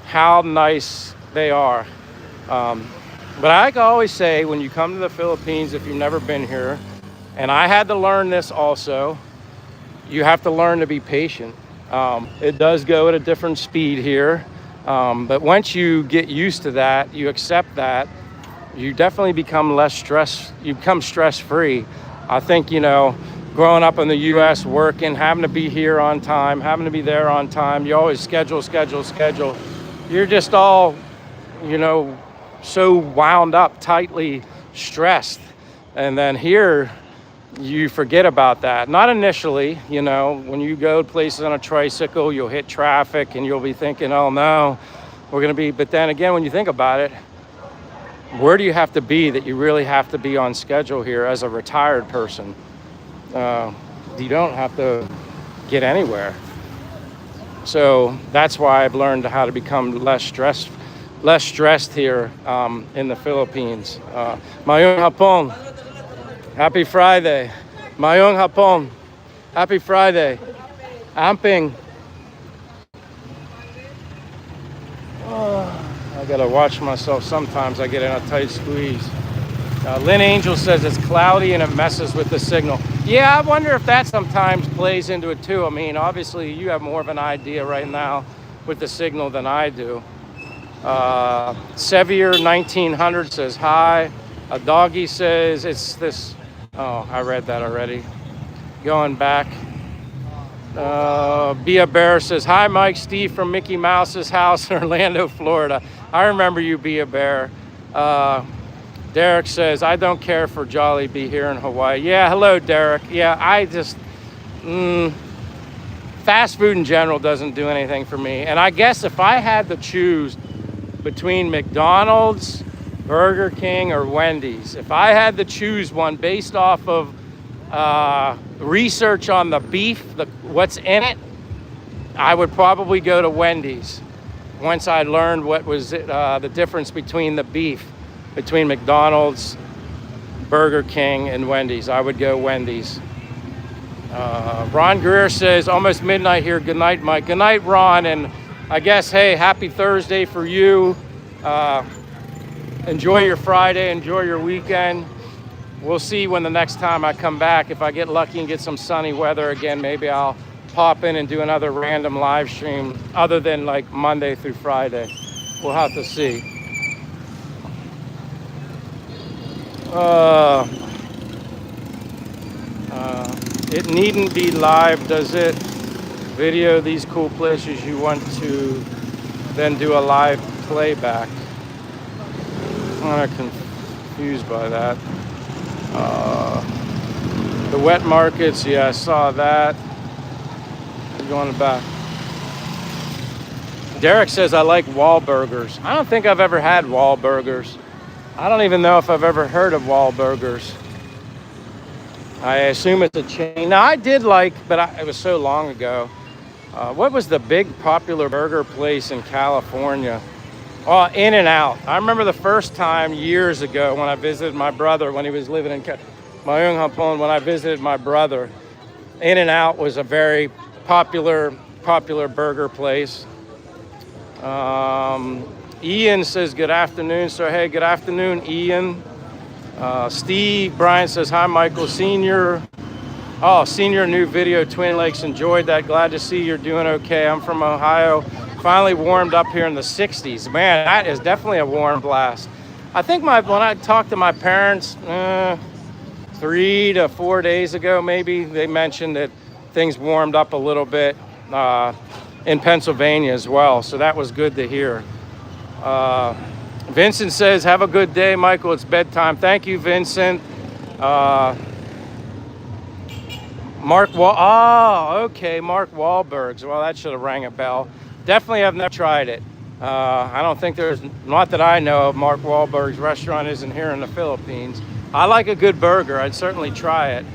how nice they are. But I always say when you come to the Philippines, if you've never been here, and I had to learn this also, you have to learn to be patient. It does go at a different speed here, but once you get used to that, you accept that, you definitely become you become stress-free. I think, growing up in the U.S., working, having to be here on time, having to be there on time, you always schedule. You're just all, so wound up, tightly stressed. And then here, you forget about that. Not initially, when you go places on a tricycle, you'll hit traffic and you'll be thinking, oh no, but then again, when you think about it, where do you have to be that you really have to be on schedule here as a retired person? You don't have to get anywhere. So that's why I've learned how to become less stressed here in the Philippines. Mayong hapon. Happy Friday. Mayong hapon. Happy Friday. Amping. I gotta watch myself. Sometimes I get in a tight squeeze. Lynn Angel says it's cloudy and it messes with the signal. Yeah, I wonder if that sometimes plays into it too. I mean, obviously you have more of an idea right now with the signal than I do. Sevier 1900 says hi. A doggy says it's this. Oh, I read that already. Going back. Bia Bear says, hi, Mike, Steve from Mickey Mouse's house in Orlando, Florida. I remember you, Bia Bear. Derek says, I don't care for Jollibee here in Hawaii. Yeah, hello, Derek. Yeah, I just, fast food in general doesn't do anything for me. And I guess if I had to choose between McDonald's, Burger King, or Wendy's, if I had to choose one based off of research on the beef, what's in it, I would probably go to Wendy's once I learned what was the difference between the beef between McDonald's, Burger King, and Wendy's. I would go Wendy's. Ron Greer says, almost midnight here. Good night, Mike. Good night, Ron. And I guess, hey, happy Thursday for you. Enjoy your Friday. Enjoy your weekend. We'll see when the next time I come back. If I get lucky and get some sunny weather again, maybe I'll pop in and do another random live stream other than like Monday through Friday. We'll have to see. It needn't be live, does it? Video these cool places you want to then do a live playback. I'm kind of confused by that. The wet markets, yeah, I saw that. I'm going back. Derek says I like Wahlburgers. I don't think I've ever had Wahlburgers. I don't even know if I've ever heard of Wahlburgers. I assume it's a chain. Now, I did like, but it was so long ago. What was the big popular burger place in California? Oh, In-N-Out. I remember the first time years ago when I visited my brother when he was living in Mayung Hapon. When I visited my brother, In-N-Out was a very popular burger place. Ian says good afternoon. So hey, good afternoon, Ian. Steve Brian says hi, Michael Senior. Oh, Senior, new video, Twin Lakes. Enjoyed that. Glad to see you're doing okay. I'm from Ohio. Finally warmed up here in the 60s. Man, that is definitely a warm blast. I think when I talked to my parents 3 to 4 days ago, maybe, they mentioned that things warmed up a little bit in Pennsylvania as well. So that was good to hear. Vincent says, have a good day, Michael. It's bedtime. Thank you, Vincent. Mark Wahlberg's. Well, that should have rang a bell. Definitely have never tried it. I don't think not that I know of, Mark Wahlberg's restaurant isn't here in the Philippines. I like a good burger. I'd certainly try it.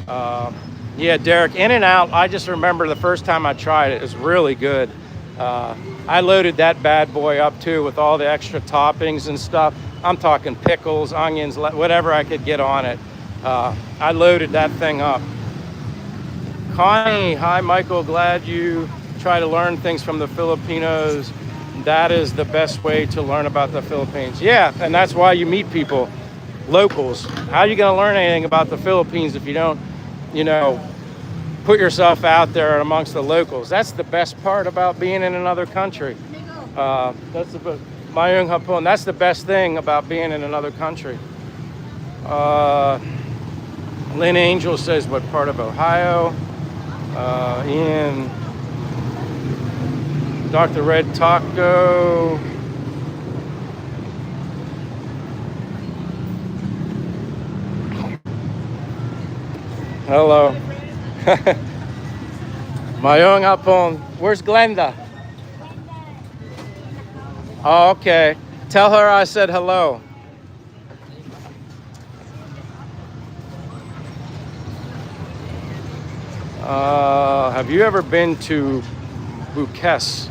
Yeah, Derek, In-N-Out, I just remember the first time I tried it. It was really good. I loaded that bad boy up too with all the extra toppings and stuff. I'm talking pickles, onions, whatever I could get on it. I loaded that thing up. Connie, hi Michael, glad you try to learn things from the Filipinos. That is the best way to learn about the Philippines. Yeah, and that's why you meet people, locals. How are you going to learn anything about the Philippines if you don't, put yourself out there amongst the locals? That's the best part about being in another country. That's the best thing about being in another country. Lynn Angel says, what part of Ohio? Ian, Dr. Red Taco. Hello. Mayong hapon. Where's Glenda? Oh, okay. Tell her I said hello. Have you ever been to Bucas?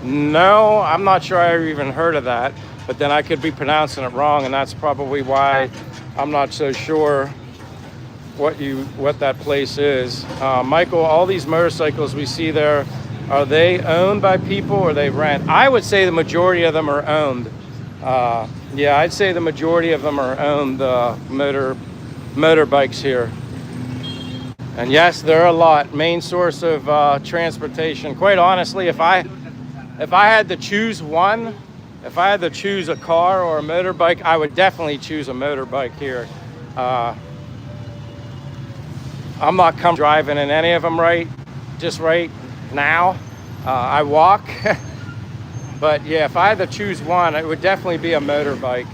No, I'm not sure I ever even heard of that, but then I could be pronouncing it wrong, and that's probably why I'm not so sure what that place is. Michael, all these motorcycles we see there, are they owned by people or they rent? I would say the majority of them are owned. Yeah, I'd say the majority of them are owned motorbikes here. And yes, there are a lot. Main source of transportation. Quite honestly, if I had to choose one, if I had to choose a car or a motorbike, I would definitely choose a motorbike here. I'm not driving in any of them right now. I walk. But yeah, if I had to choose one, it would definitely be a motorbike.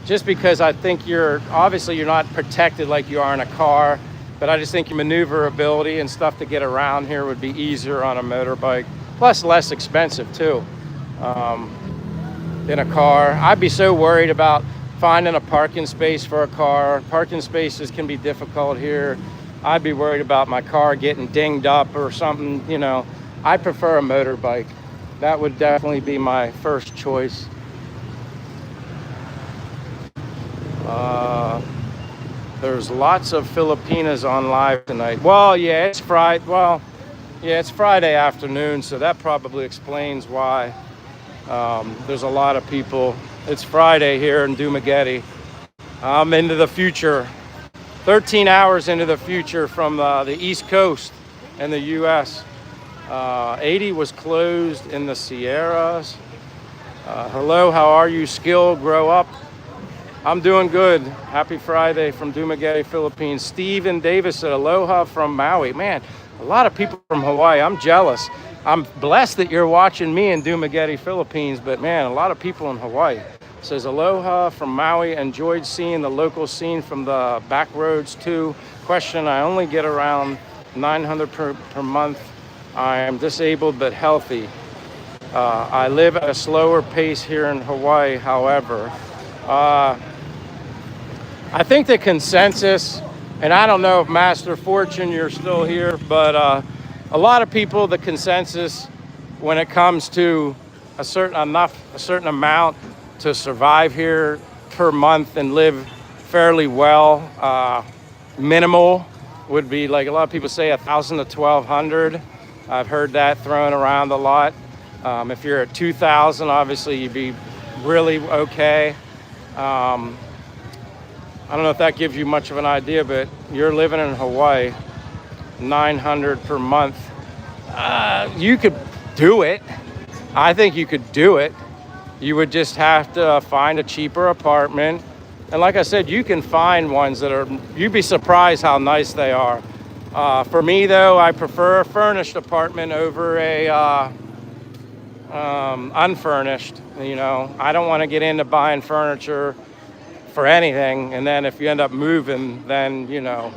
Just because I think you're not protected like you are in a car. But I just think your maneuverability and stuff to get around here would be easier on a motorbike. Plus less expensive too than a car. I'd be so worried about finding a parking space for a car. Parking spaces can be difficult here. I'd be worried about my car getting dinged up or something, I prefer a motorbike. That would definitely be my first choice. There's lots of Filipinas on live tonight. Well, yeah, it's Friday. Well, yeah, it's Friday afternoon, so that probably explains why there's a lot of people. It's Friday here in Dumaguete. I'm into the future, 13 hours into the future from the East Coast in the U.S. 80 was closed in the Sierras. Hello, how are you? Skill, grow up. I'm doing good. Happy Friday from Dumaguete, Philippines. Steven Davis said aloha from Maui. Man, a lot of people from Hawaii. I'm jealous. I'm blessed that you're watching me in Dumaguete, Philippines, but man, a lot of people in Hawaii. Says aloha from Maui. Enjoyed seeing the local scene from the back roads too. Question, I only get around 900 per month. I am disabled but healthy. I live at a slower pace here in Hawaii, however. I think the consensus, and I don't know if Master Fortune, you're still here, but a lot of people, the consensus when it comes to a certain amount to survive here per month and live fairly well, minimal would be like a lot of people say 1,000 to 1,200. I've heard that thrown around a lot. If you're at 2,000, obviously you'd be really okay. I don't know if that gives you much of an idea, but you're living in Hawaii, 900 per month. You could do it. I think you could do it. You would just have to find a cheaper apartment. And like I said, you can find ones that are, you'd be surprised how nice they are. For me though, I prefer a furnished apartment over a unfurnished. You know, I don't want to get into buying furniture for anything, and then if you end up moving, then, you know.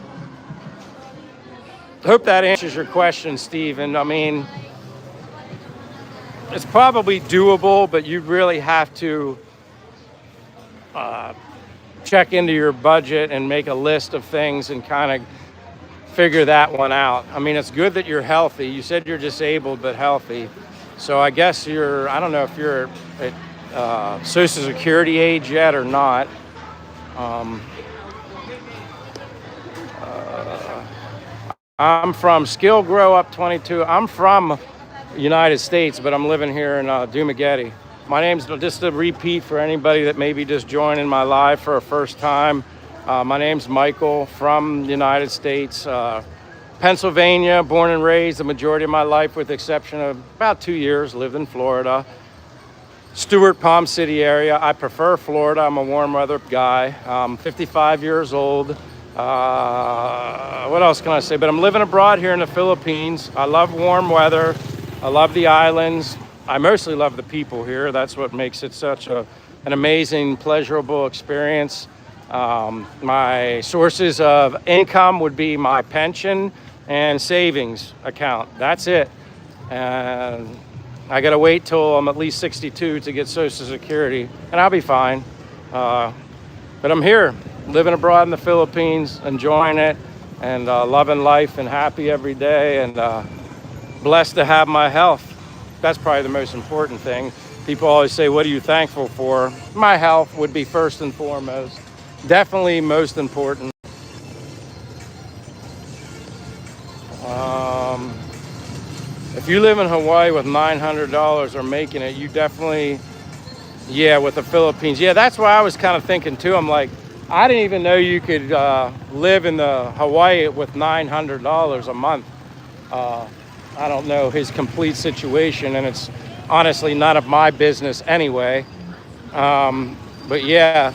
Hope that answers your question, Stephen. I mean, it's probably doable, but you really have to check into your budget and make a list of things and kind of figure that one out. I mean, it's good that you're healthy. You said you're disabled but healthy. So I guess I don't know if you're at Social Security age yet or not. I'm from Skill Grow Up 22. I'm from United States, but I'm living here in Dumaguete. My name's, just a repeat for anybody that may be just joining my live for a first time. My name's Michael from the United States, Pennsylvania, born and raised the majority of my life with the exception of about 2 years, lived in Florida. Stewart, Palm City area. I prefer Florida. I'm a warm weather guy. I'm 55 years old. What else can I say? But I'm living abroad here in the Philippines. I love warm weather. I love the islands. I mostly love the people here. That's what makes it such an amazing, pleasurable experience. My sources of income would be my pension and savings account. That's it. And I gotta wait till I'm at least 62 to get Social Security, and I'll be fine. But I'm here, living abroad in the Philippines, enjoying it, and loving life and happy every day, and blessed to have my health. That's probably the most important thing. People always say, what are you thankful for? My health would be first and foremost. Definitely most important. If you live in Hawaii with $900 or making it, you definitely, yeah, with the Philippines. Yeah, that's why I was kind of thinking too. I'm like, I didn't even know you could live in the Hawaii with $900 a month. I don't know his complete situation, and it's honestly none of my business anyway. But yeah,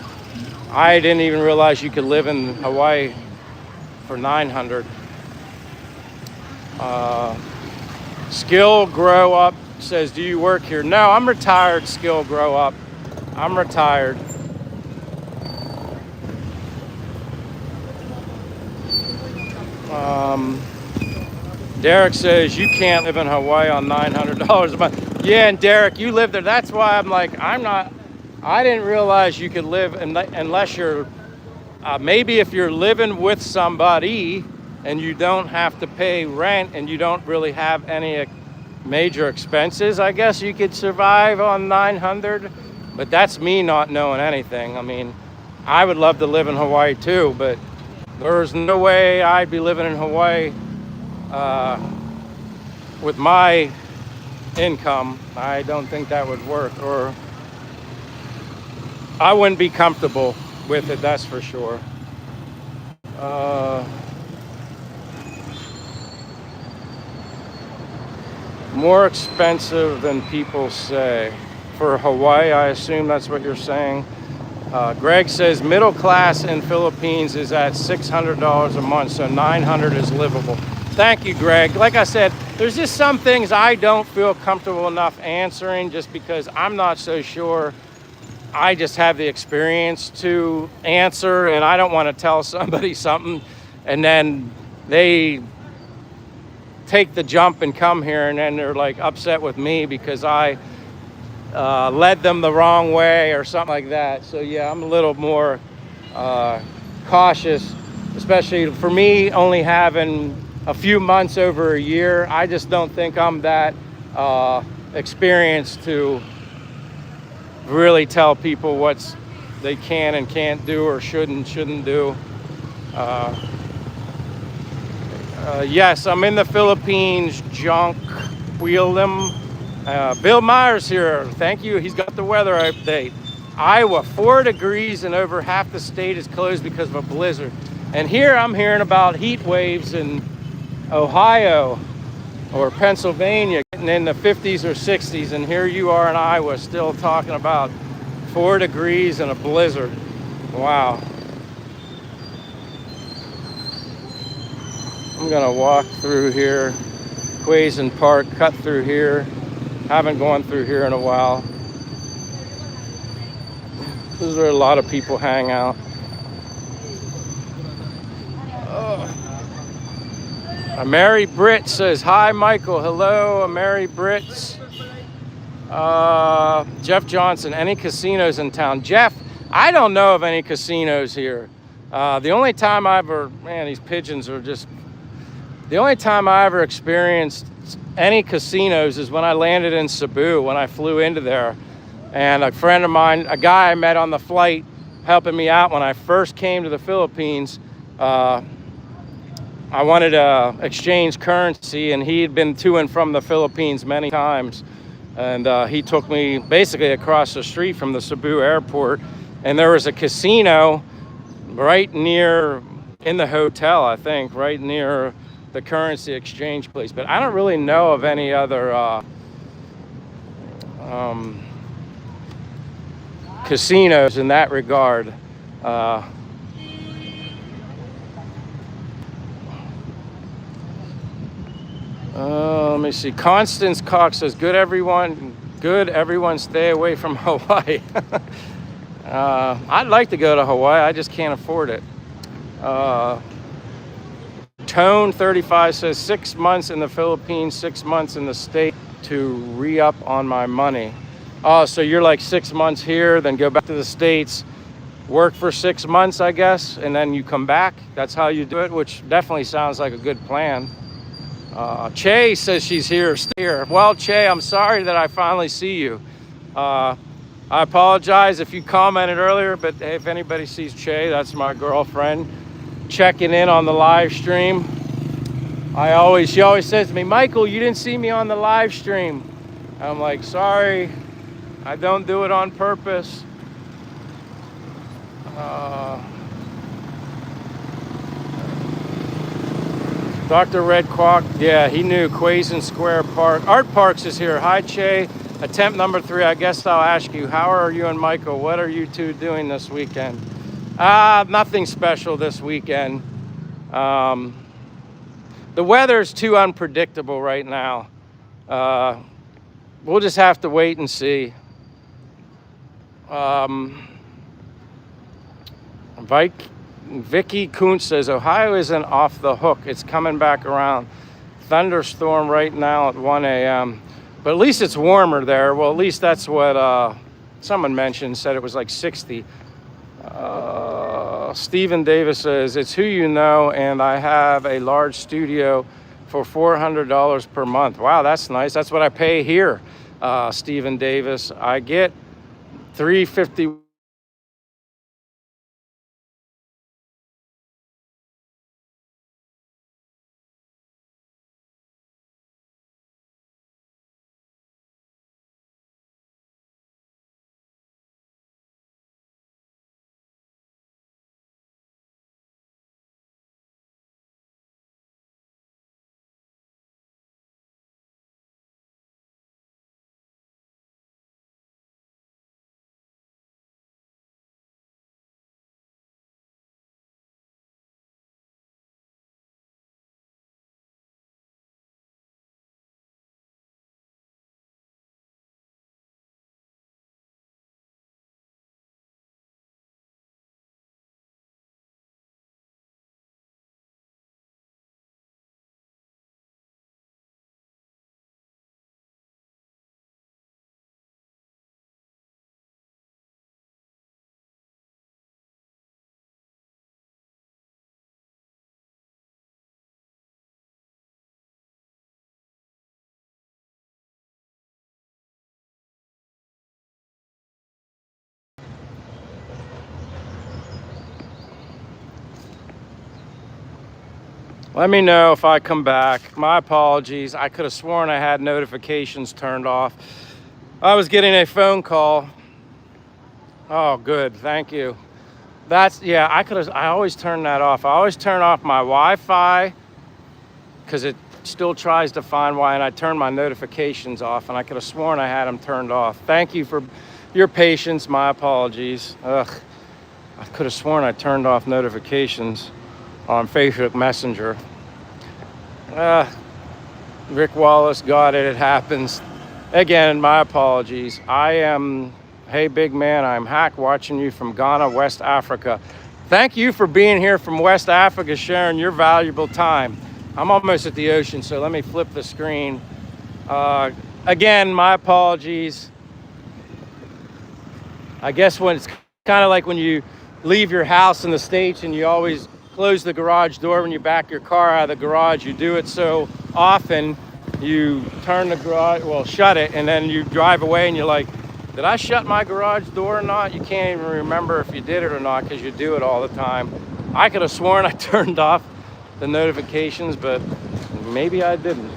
I didn't even realize you could live in Hawaii for $900. Skill Grow Up says, do you work here? No, I'm retired, Skill Grow Up. I'm retired. Derek says, you can't live in Hawaii on $900 a month. Yeah, and Derek, you live there. That's why I'm like, I didn't realize you could live unless you're, maybe if you're living with somebody and you don't have to pay rent and you don't really have any major expenses, I guess you could survive on 900. But that's me not knowing anything. I mean, I would love to live in Hawaii too, but there's no way I'd be living in Hawaii with my income. I don't think that would work, or I wouldn't be comfortable with it, that's for sure. More expensive than people say. For Hawaii, I assume that's what you're saying. Greg says middle class in Philippines is at $600 a month, so $900 is livable. Thank you, Greg. Like I said, there's just some things I don't feel comfortable enough answering just because I'm not so sure. I just have the experience to answer, and I don't want to tell somebody something and then they take the jump and come here and then they're like upset with me because I led them the wrong way or something like that. So yeah, I'm a little more cautious, especially for me only having a few months over a year. I just don't think I'm that experienced to really tell people what they can and can't do or shouldn't do. Yes, I'm in the Philippines, junk wheel them. Bill Myers here. Thank you. He's got the weather update. Iowa, 4 degrees and over half the state is closed because of a blizzard. And here I'm hearing about heat waves in Ohio or Pennsylvania getting in the 50s or 60s. And here you are in Iowa still talking about 4 degrees and a blizzard. Wow. I'm gonna walk through here, Quezon Park, cut through here. Haven't gone through here in a while. This is where a lot of people hang out. Mary Britt says, hi Michael, hello, Mary Britt. Jeff Johnson, any casinos in town? Jeff, I don't know of any casinos here. The only time I ever, man, these pigeons are just, the only time I ever experienced any casinos is when I landed in Cebu, when I flew into there. And a friend of mine, a guy I met on the flight, helping me out when I first came to the Philippines, I wanted to exchange currency, and he had been to and from the Philippines many times. And he took me basically across the street from the Cebu airport, and there was a casino right near, in the hotel, I think, right near the currency exchange place. But I don't really know of any other casinos in that regard. Let me see. Constance Cox says, good everyone stay away from Hawaii. I'd like to go to Hawaii, I just can't afford it. Tone 35 says 6 months in the Philippines, 6 months in the state to re-up on my money. Oh, so you're like 6 months here, then go back to the States, work for 6 months, I guess, and then you come back. That's how you do it, which definitely sounds like a good plan. Che says she's here, stay here. Well, Che, I'm sorry that I finally see you. I apologize if you commented earlier, but hey, if anybody sees Che, that's my girlfriend, checking in on the live stream. She always says to me, Michael, you didn't see me on the live stream. I'm like, sorry, I don't do it on purpose. Dr. Red Quack, yeah, he knew Quezon Square Park. Art Parks is here. Hi, Che. Attempt number 3. I guess I'll ask you, how are you and Michael? What are you two doing this weekend? Nothing special this weekend. The weather's too unpredictable right now. We'll just have to wait and see. Vicky Kuntz says, Ohio isn't off the hook. It's coming back around. Thunderstorm right now at 1 a.m. But at least it's warmer there. Well, at least that's what someone mentioned, said it was like 60. Stephen Davis says, it's who you know, and I have a large studio for $400 per month. Wow, that's nice. That's what I pay here, Stephen Davis. I get $350 Let me know if I come back. My apologies. I could have sworn I had notifications turned off. I was getting a phone call. Oh, good. Thank you. Yeah, I always turn that off. I always turn off my Wi-Fi because it still tries to find why, and I turn my notifications off, and I could have sworn I had them turned off. Thank you for your patience. My apologies. Ugh. I could have sworn I turned off notifications on Facebook Messenger. Rick Wallace got it. It happens. Again, my apologies. Hey, big man, I'm Hack watching you from Ghana, West Africa. Thank you for being here from West Africa, sharing your valuable time. I'm almost at the ocean, so let me flip the screen. Again, my apologies. I guess when it's kind of like when you leave your house in the States and you always close the garage door when you back your car out of the garage. You do it so often, you turn the garage, shut it, and then you drive away and you're like, did I shut my garage door or not? You can't even remember if you did it or not because you do it all the time. I could have sworn I turned off the notifications, but maybe I didn't.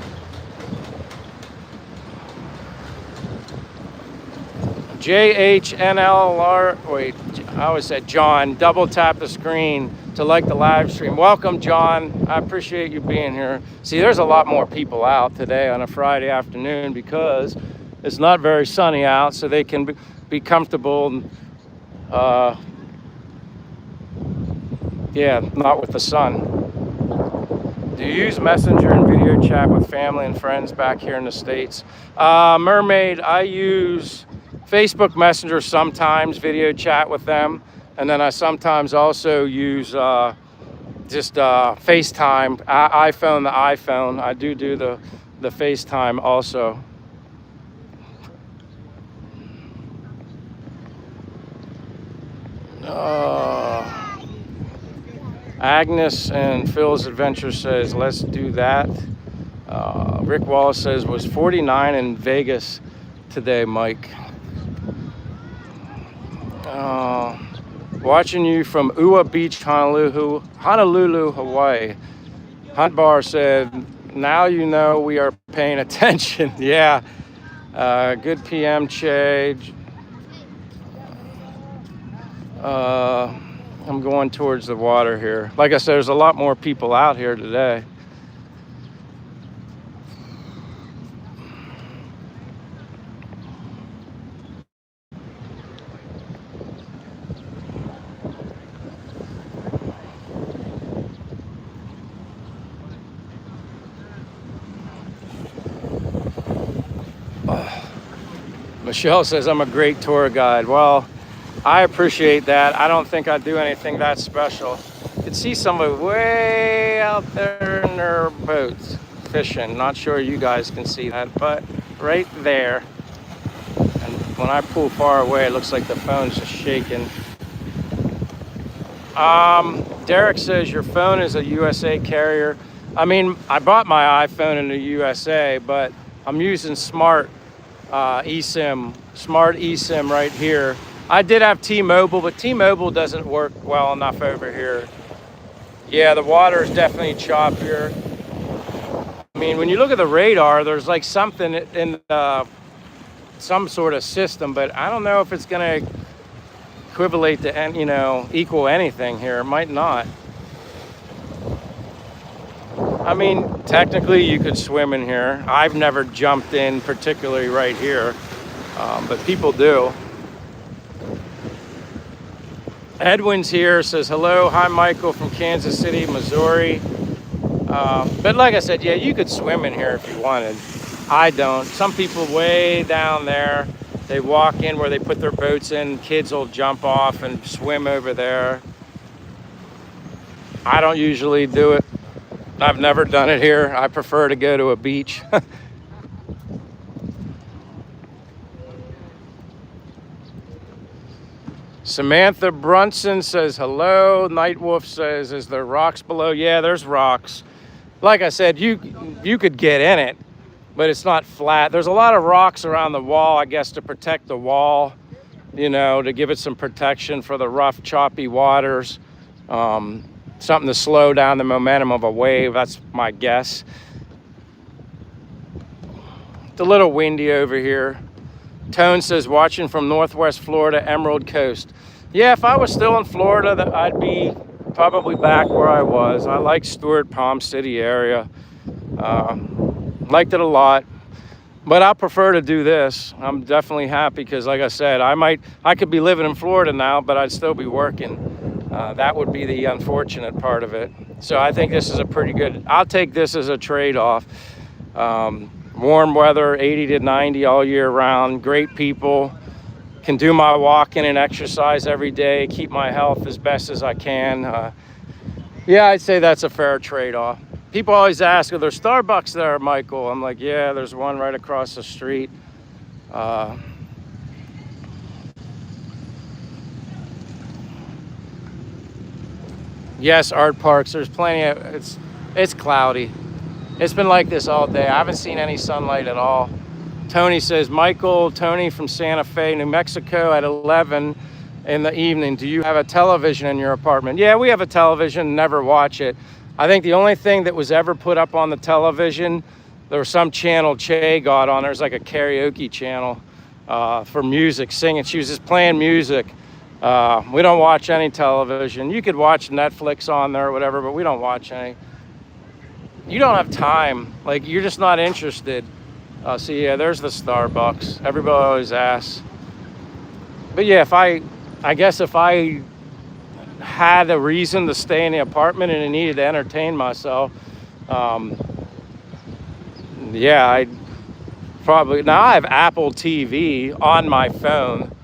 JHNLR, wait, I always said John, double tap the screen to like the live stream. Welcome, John. I appreciate you being here. See, there's a lot more people out today on a Friday afternoon because it's not very sunny out, so they can be comfortable. Yeah, not with the sun. Do you use Messenger and video chat with family and friends back here in the States? Mermaid, I use Facebook Messenger sometimes, video chat with them. And then I sometimes also use just FaceTime, the iPhone. I do the FaceTime also. Agnes and Phil's Adventure says, let's do that. Rick Wallace says, was 49 in Vegas today, Mike. Watching you from Ua Beach, Honolulu, Hawaii. Hunt Bar said, now you know we are paying attention. Yeah. Good PM, Che. I'm going towards the water here. Like I said, there's a lot more people out here today. Michelle says, I'm a great tour guide. Well, I appreciate that. I don't think I do anything that special. You can see somebody way out there in their boats fishing. Not sure you guys can see that, but right there. And when I pull far away, it looks like the phone's just shaking. Derek says, your phone is a USA carrier. I mean, I bought my iPhone in the USA, but I'm using smart eSIM right here. I did have T-Mobile, but T-Mobile doesn't work well enough over here. Yeah, the water is definitely choppier. I mean, when you look at the radar, there's like something in some sort of system, but I don't know if it's going to equivalent to, equal anything here. It might not. I mean, technically you could swim in here. I've never jumped in particularly right here, but people do. Edwin's here, says hello. Hi, Michael from Kansas City, Missouri. But like I said, yeah, you could swim in here if you wanted. I don't. Some people way down there, they walk in where they put their boats in. Kids will jump off and swim over there. I don't usually do it. I've never done it here. I prefer to go to a beach. Samantha Brunson says hello. Nightwolf says, is there rocks below? Yeah, there's rocks. Like I said, you could get in it, but it's not flat. There's a lot of rocks around the wall, I guess, to protect the wall, to give it some protection for the rough, choppy waters. something to slow down the momentum of a wave. That's my guess. It's a little windy over here. Tone says, watching from Northwest Florida, Emerald Coast. Yeah, if I was still in Florida, I'd be probably back where I was. I like Stewart, Palm City area. Liked it a lot. But I prefer to do this. I'm definitely happy because, like I said, I could be living in Florida now, but I'd still be working. That would be the unfortunate part of it. So I think this is a pretty good, I'll take this as a trade-off. Warm weather, 80 to 90 all year round, great people, can do my walking and exercise every day, keep my health as best as I can. Yeah, I'd say that's a fair trade-off. People always ask, are there Starbucks there, Michael? I'm like, yeah, there's one right across the street. Yes, art parks, there's plenty of, it's cloudy. It's been like this all day. I haven't seen any sunlight at all. Tony says, Tony from Santa Fe, New Mexico at 11 in the evening. Do you have a television in your apartment? Yeah, we have a television, never watch it. I think the only thing that was ever put up on the television, there was some channel Che got on. There's like a karaoke channel for music, singing. She was just playing music. We don't watch any television. You could watch Netflix on there or whatever, but we don't watch any. You don't have time. Like, you're just not interested. So yeah, there's the Starbucks. Everybody always asks. But yeah, I guess if I had a reason to stay in the apartment and I needed to entertain myself, yeah, I'd probably, now I have Apple TV on my phone.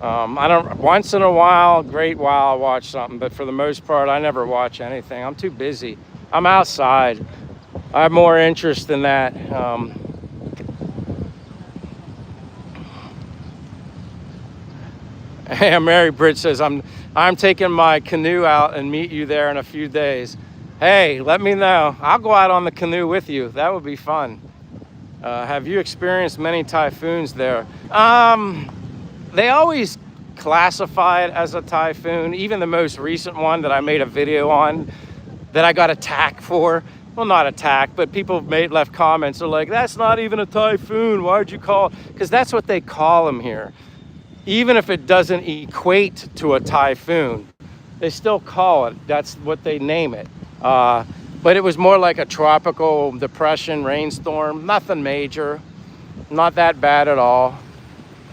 I don't, once in a while, great while, I'll watch something, but for the most part, I never watch anything. I'm too busy. I'm outside. I have more interest in that. And Mary Britt says, I'm taking my canoe out and meet you there in a few days. Hey, let me know. I'll go out on the canoe with you. That would be fun. Have you experienced many typhoons there? They always classify it as a typhoon. Even the most recent one that I made a video on that I got attacked for. Well, not attacked, but people left comments. They're like, that's not even a typhoon. Why'd you call it? Because that's what they call them here. Even if it doesn't equate to a typhoon, they still call it. That's what they name it. But it was more like a tropical depression, rainstorm. Nothing major. Not that bad at all.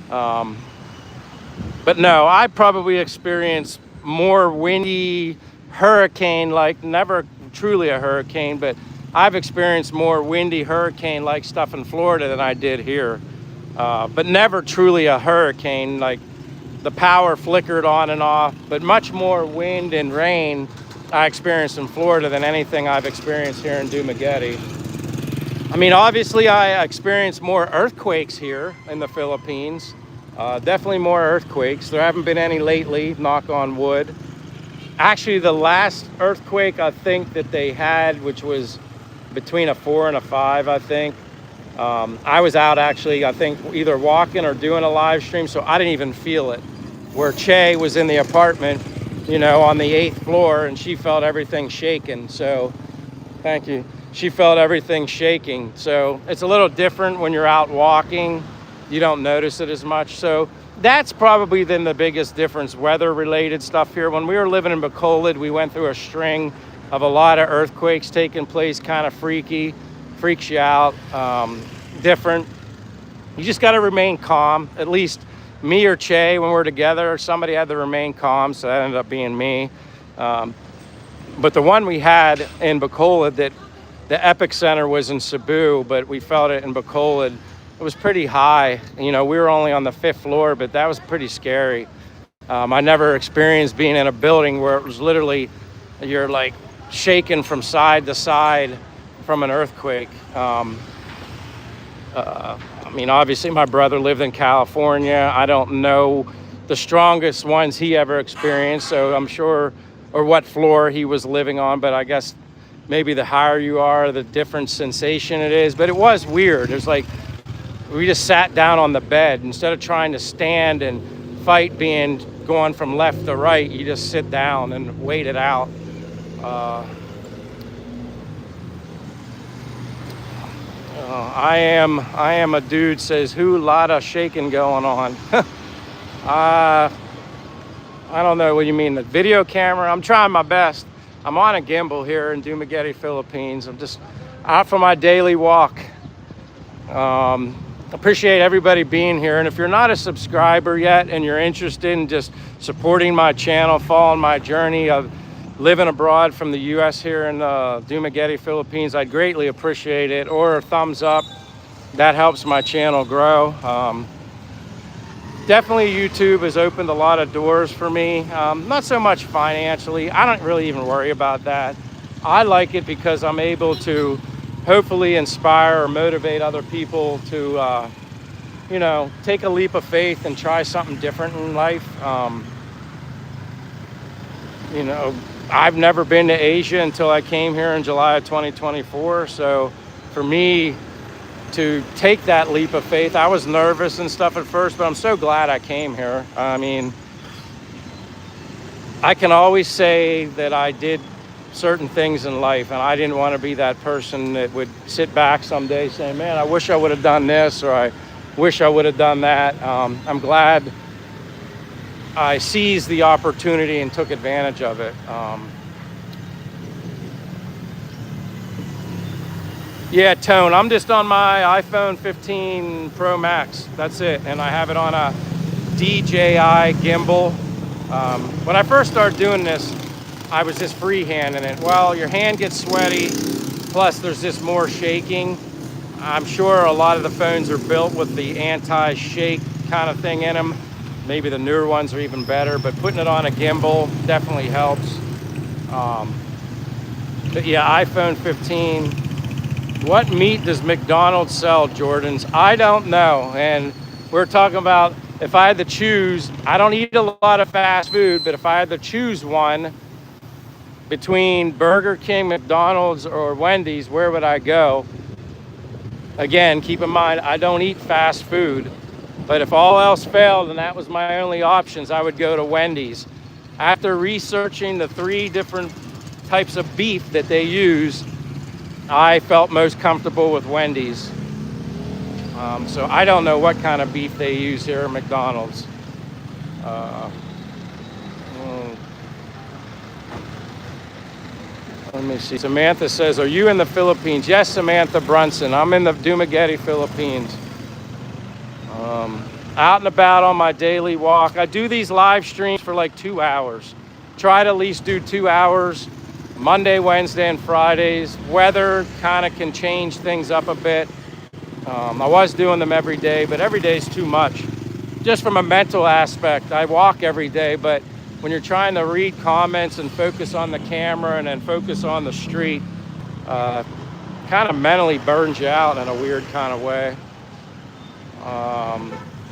But no, I probably experienced more windy hurricane, like never truly a hurricane, but I've experienced more windy hurricane-like stuff in Florida than I did here. But never truly a hurricane, like the power flickered on and off, but much more wind and rain I experienced in Florida than anything I've experienced here in Dumaguete. I mean, obviously I experienced more earthquakes here in the Philippines. Definitely more earthquakes. There haven't been any lately, knock on wood. Actually, the last earthquake I think that they had, which was between a 4 and a 5, I think. I was out actually, I think, either walking or doing a live stream, so I didn't even feel it. Where Che was in the apartment, you know, on the 8th floor, and she felt everything shaking. So, thank you. She felt everything shaking. So, it's a little different when you're out walking. You don't notice it as much. So, that's probably then the biggest difference, weather-related stuff here. When we were living in Bacolod, we went through a string of a lot of earthquakes taking place, kind of freaky. Freaks you out, different. You just got to remain calm. At least me or Che, when we're together, somebody had to remain calm, so that ended up being me. But the one we had in Bacolod, that the epicenter was in Cebu, but we felt it in Bacolod. It was pretty high. You know, we were only on the 5th floor, but that was pretty scary. I never experienced being in a building where it was literally, you're like shaking from side to side from an earthquake. I mean, obviously my brother lived in California. I don't know the strongest ones he ever experienced, so I'm sure, or what floor he was living on, but I guess maybe the higher you are, the different sensation it is. But it was weird. It was like, we just sat down on the bed. Instead of trying to stand and fight going from left to right, you just sit down and wait it out. I am a dude says who lot of shaking going on. I don't know what you mean. The video camera. I'm trying my best. I'm on a gimbal here in Dumaguete, Philippines. I'm just out for my daily walk. Appreciate everybody being here. And if you're not a subscriber yet and you're interested in just supporting my channel, following my journey of living abroad from the US here in Dumaguete, Philippines, I'd greatly appreciate it. Or a thumbs up. That helps my channel grow. Definitely YouTube has opened a lot of doors for me. Not so much financially. I don't really even worry about that. I like it because I'm able to hopefully inspire or motivate other people to, you know, take a leap of faith and try something different in life. You know, I've never been to Asia until I came here in July of 2024. So for me to take that leap of faith, I was nervous and stuff at first, but I'm so glad I came here. I mean, I can always say that I did certain things in life, and I didn't want to be that person that would sit back someday saying, man, I wish I would have done this, or I wish I would have done that. I'm glad I seized the opportunity and took advantage of it. Yeah, Tone, I'm just on my iPhone 15 Pro Max. That's it. And I have it on a DJI gimbal. When I first started doing this, I was just freehanding it. Well, your hand gets sweaty, plus there's just more shaking. I'm sure a lot of the phones are built with the anti-shake kind of thing in them. Maybe the newer ones are even better, but putting it on a gimbal definitely helps. But yeah, iPhone 15. What meat does McDonald's sell, Jordans? I don't know. And we're talking about if I had to choose, I don't eat a lot of fast food, but if I had to choose one between Burger King, McDonald's, or Wendy's, where would I go? Again, keep in mind, I don't eat fast food, but if all else failed and that was my only options, I would go to Wendy's. After researching the 3 different types of beef that they use, I felt most comfortable with Wendy's. So I don't know what kind of beef they use here at McDonald's. Let me see. Samantha says, are you in the Philippines? Yes, Samantha Brunson. I'm in the Dumaguete, Philippines. Out and about on my daily walk. I do these live streams for like 2 hours. Try to at least do 2 hours. Monday, Wednesday, and Fridays. Weather kind of can change things up a bit. I was doing them every day, but every day is too much. Just from a mental aspect, I walk every day, but when you're trying to read comments and focus on the camera and then focus on the street, kind of mentally burns you out in a weird kind of way.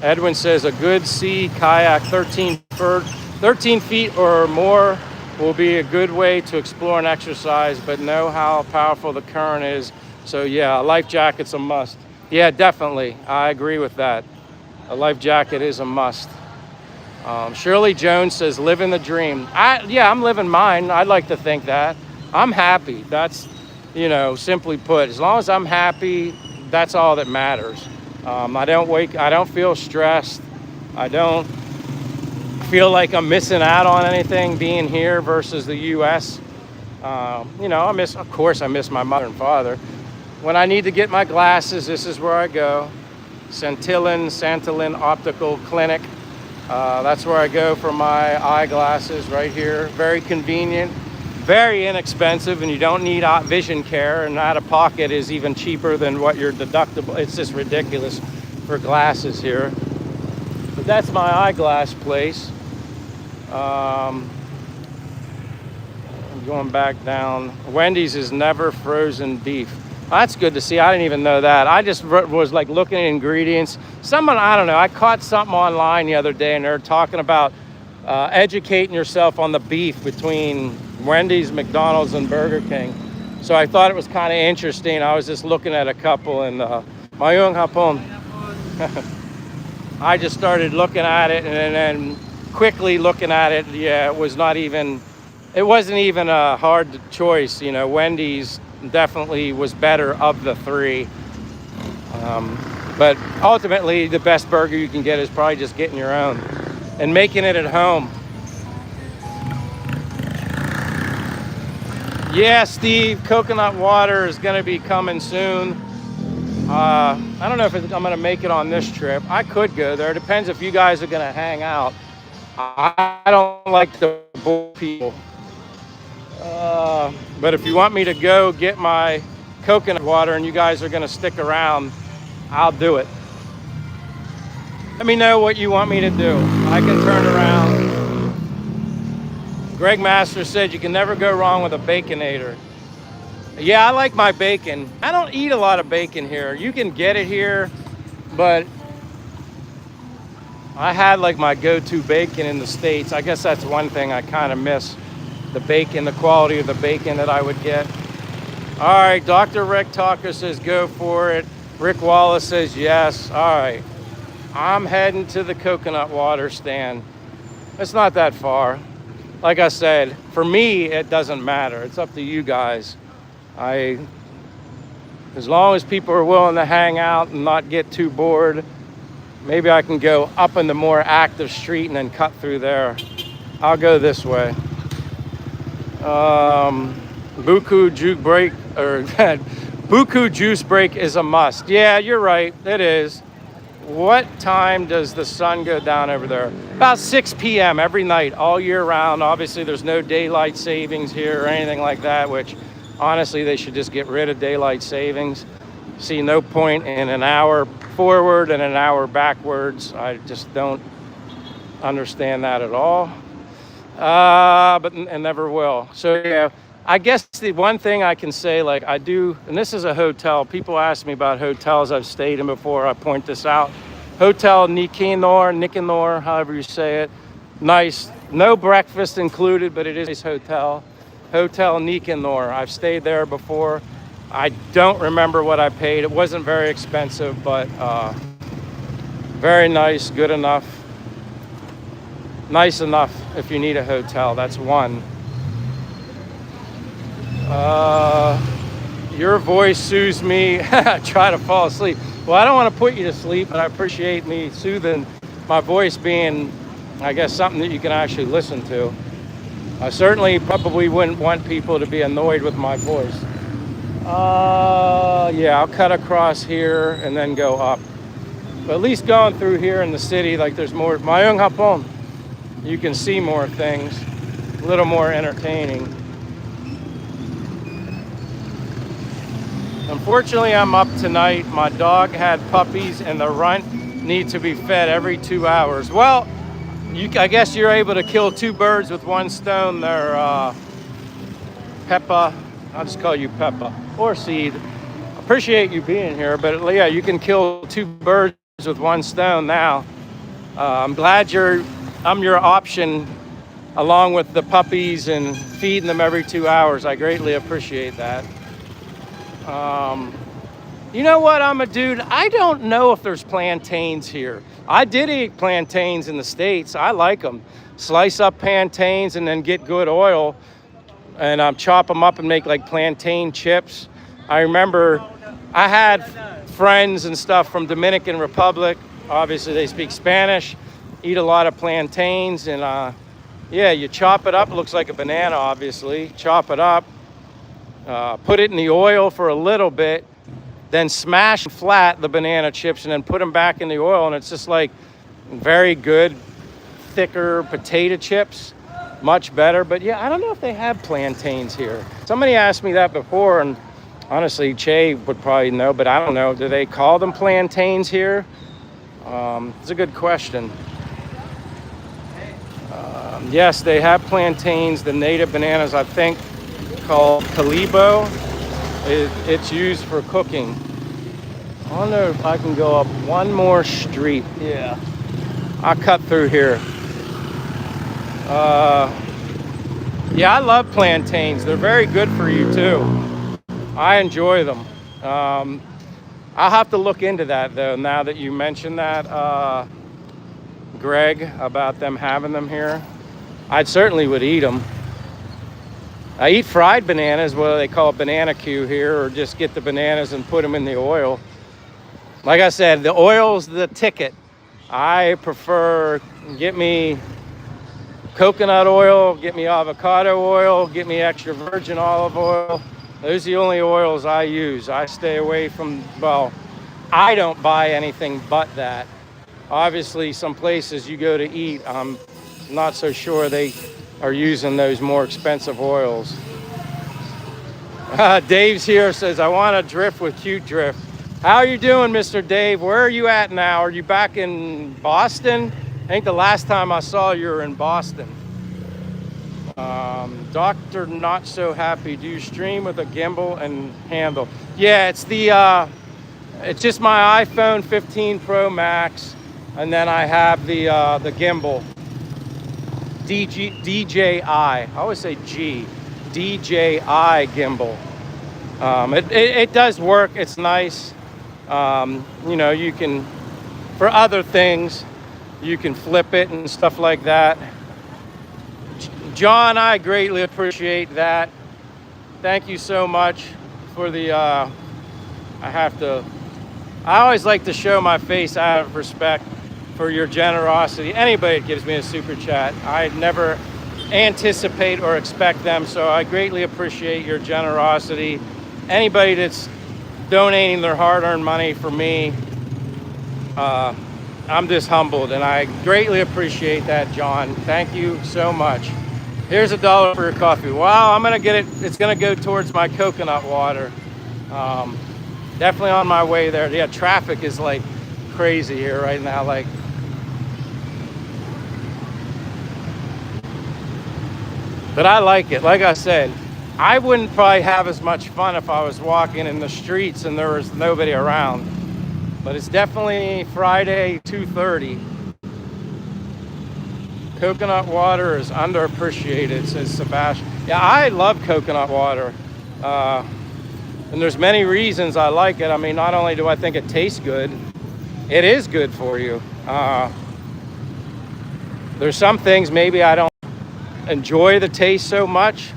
Edwin says a good sea kayak 13 feet or more will be a good way to explore and exercise, but know how powerful the current is. So yeah, a life jacket's a must. Yeah, definitely. I agree with that. A life jacket is a must. Shirley Jones says, living the dream. Yeah, I'm living mine. I'd like to think that. I'm happy. That's, you know, simply put, as long as I'm happy, that's all that matters. I don't feel stressed. I don't feel like I'm missing out on anything being here versus the US. You know, of course I miss my mother and father. When I need to get my glasses, this is where I go. Santillin Optical Clinic. That's where I go for my eyeglasses right here. Very convenient, very inexpensive, and you don't need vision care, and out of pocket is even cheaper than what your deductible. It's just ridiculous for glasses here. But that's my eyeglass place. I'm going back down. Wendy's is never frozen beef. That's good to see. I didn't even know that. I just was like looking at ingredients. I don't know, I caught something online the other day and they're talking about educating yourself on the beef between Wendy's, McDonald's, and Burger King. So I thought it was kind of interesting. I was just looking at a couple and Mayong Hapon. I just started looking at it and then quickly looking at it. Yeah, it was not even it wasn't even a hard choice. You know, Wendy's definitely was better of the three. But ultimately, the best burger you can get is probably just getting your own and making it at home. Yeah, Steve, coconut water is going to be coming soon. I don't know if I'm going to make it on this trip. I could go there. It depends if you guys are going to hang out. I don't like the bull people. But if you want me to go get my coconut water and you guys are going to stick around, I'll do it. Let me know what you want me to do. I can turn around. Greg Master said you can never go wrong with a Baconator. Yeah, I like my bacon. I don't eat a lot of bacon here. You can get it here, but I had like my go-to bacon in the States. I guess that's one thing I kind of miss. The bacon, the quality of the bacon that I would get. All right, Dr. Rick Talker says go for it. Rick Wallace says yes. All right, I'm heading to the coconut water stand. It's not that far. Like I said, for me, it doesn't matter. It's up to you guys. As long as people are willing to hang out and not get too bored, maybe I can go up in the more active street and then cut through there. I'll go this way. Buku juke break or Buku juice break is a must. Yeah, you're right. It is. What time does the sun go down over there? About 6 p.m. every night, all year round. Obviously, there's no daylight savings here or anything like that, which honestly, they should just get rid of daylight savings. See no point in an hour forward and an hour backwards. I just don't understand that at all. And never will. So yeah, I guess the one thing I can say, like I do, and this is a hotel. People ask me about hotels I've stayed in before. I point this out. Hotel Nicanor, however you say it. Nice. No breakfast included, but it is a hotel. Hotel Nicanor. I've stayed there before. I don't remember what I paid. It wasn't very expensive, but very nice, good enough. Nice enough if you need a hotel. That's one. Your voice soothes me. Try to fall asleep. Well, I don't want to put you to sleep, but I appreciate me soothing my voice being, I guess, something that you can actually listen to. I certainly probably wouldn't want people to be annoyed with my voice. Yeah, I'll cut across here and then go up. But at least going through here in the city, like there's more. Mayong hapon. You can see more things, a little more entertaining. Unfortunately, I'm up tonight. My dog had puppies and the runt need to be fed every 2 hours. Well, I guess you're able to kill two birds with one stone there, Peppa. I'll just call you Peppa, or Seed. Appreciate you being here, but yeah, you can kill two birds with one stone now. I'm glad I'm your option along with the puppies and feeding them every 2 hours. I greatly appreciate that. You know what? I'm a dude. I don't know if there's plantains here. I did eat plantains in the States. I like them. Slice up plantains and then get good oil and chop them up and make like plantain chips. I remember I had friends and stuff from Dominican Republic. Obviously, they speak Spanish. Eat a lot of plantains and yeah, you chop it up. It looks like a banana, obviously. Chop it up. Put it in the oil for a little bit, then smash flat the banana chips and then put them back in the oil, and it's just like very good, thicker potato chips, much better. But yeah, I don't know if they have plantains here. Somebody asked me that before, and honestly, Che would probably know, but I don't know. Do they call them plantains here? It's a good question. Yes, they have plantains, the native bananas, I think, called Calibo. It's used for cooking. I wonder if I can go up one more street. Yeah, I'll cut through here. Yeah, I love plantains. They're very good for you too. I enjoy them. I'll have to look into that though, now that you mentioned that, Greg, about them having them here. I certainly would eat them. I eat fried bananas, what they call banana Q here, or just get the bananas and put them in the oil. Like I said, the oil's the ticket. I prefer, get me coconut oil, get me avocado oil, get me extra virgin olive oil. Those are the only oils I use. I stay away from, well, I don't buy anything but that. Obviously, some places you go to eat, I'm not so sure they are using those more expensive oils. Dave's here, says, I want to drift with Cute Drift. How are you doing, Mr. Dave? Where are you at now? Are you back in Boston? I think the last time I saw you were in Boston. Doctor Not So Happy. Do you stream with a gimbal and handle? Yeah, it's the it's just my iPhone 15 Pro Max, and then I have the gimbal. DJI. I always say G. DJI gimbal. It does work. It's nice. You know, you can, for other things, you can flip it and stuff like that. John, I greatly appreciate that. Thank you so much for the, I always like to show my face out of respect for your generosity. Anybody that gives me a super chat, I never anticipate or expect them, so I greatly appreciate your generosity. Anybody that's donating their hard-earned money for me, I'm just humbled, and I greatly appreciate that, John. Thank you so much. Here's $1 for your coffee. Wow, I'm gonna get it. It's gonna go towards my coconut water. Definitely on my way there. Yeah, traffic is like crazy here right now. Like, but I like it. Like I said, I wouldn't probably have as much fun if I was walking in the streets and there was nobody around. But it's definitely Friday, 2:30. Coconut water is underappreciated, says Sebastian. Yeah, I love coconut water. And there's many reasons I like it. I mean, not only do I think it tastes good, it is good for you. There's some things maybe I don't enjoy the taste so much,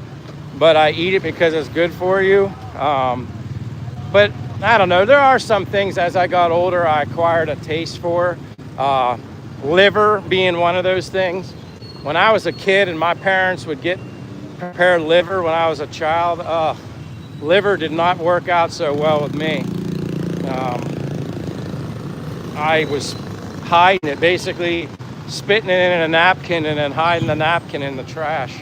but I eat it because it's good for you. But I don't know, there are some things as I got older I acquired a taste for. Liver being one of those things. When I was a kid and my parents would prepare liver when I was a child, liver did not work out so well with me. I was hiding it, basically spitting it in a napkin and then hiding the napkin in the trash.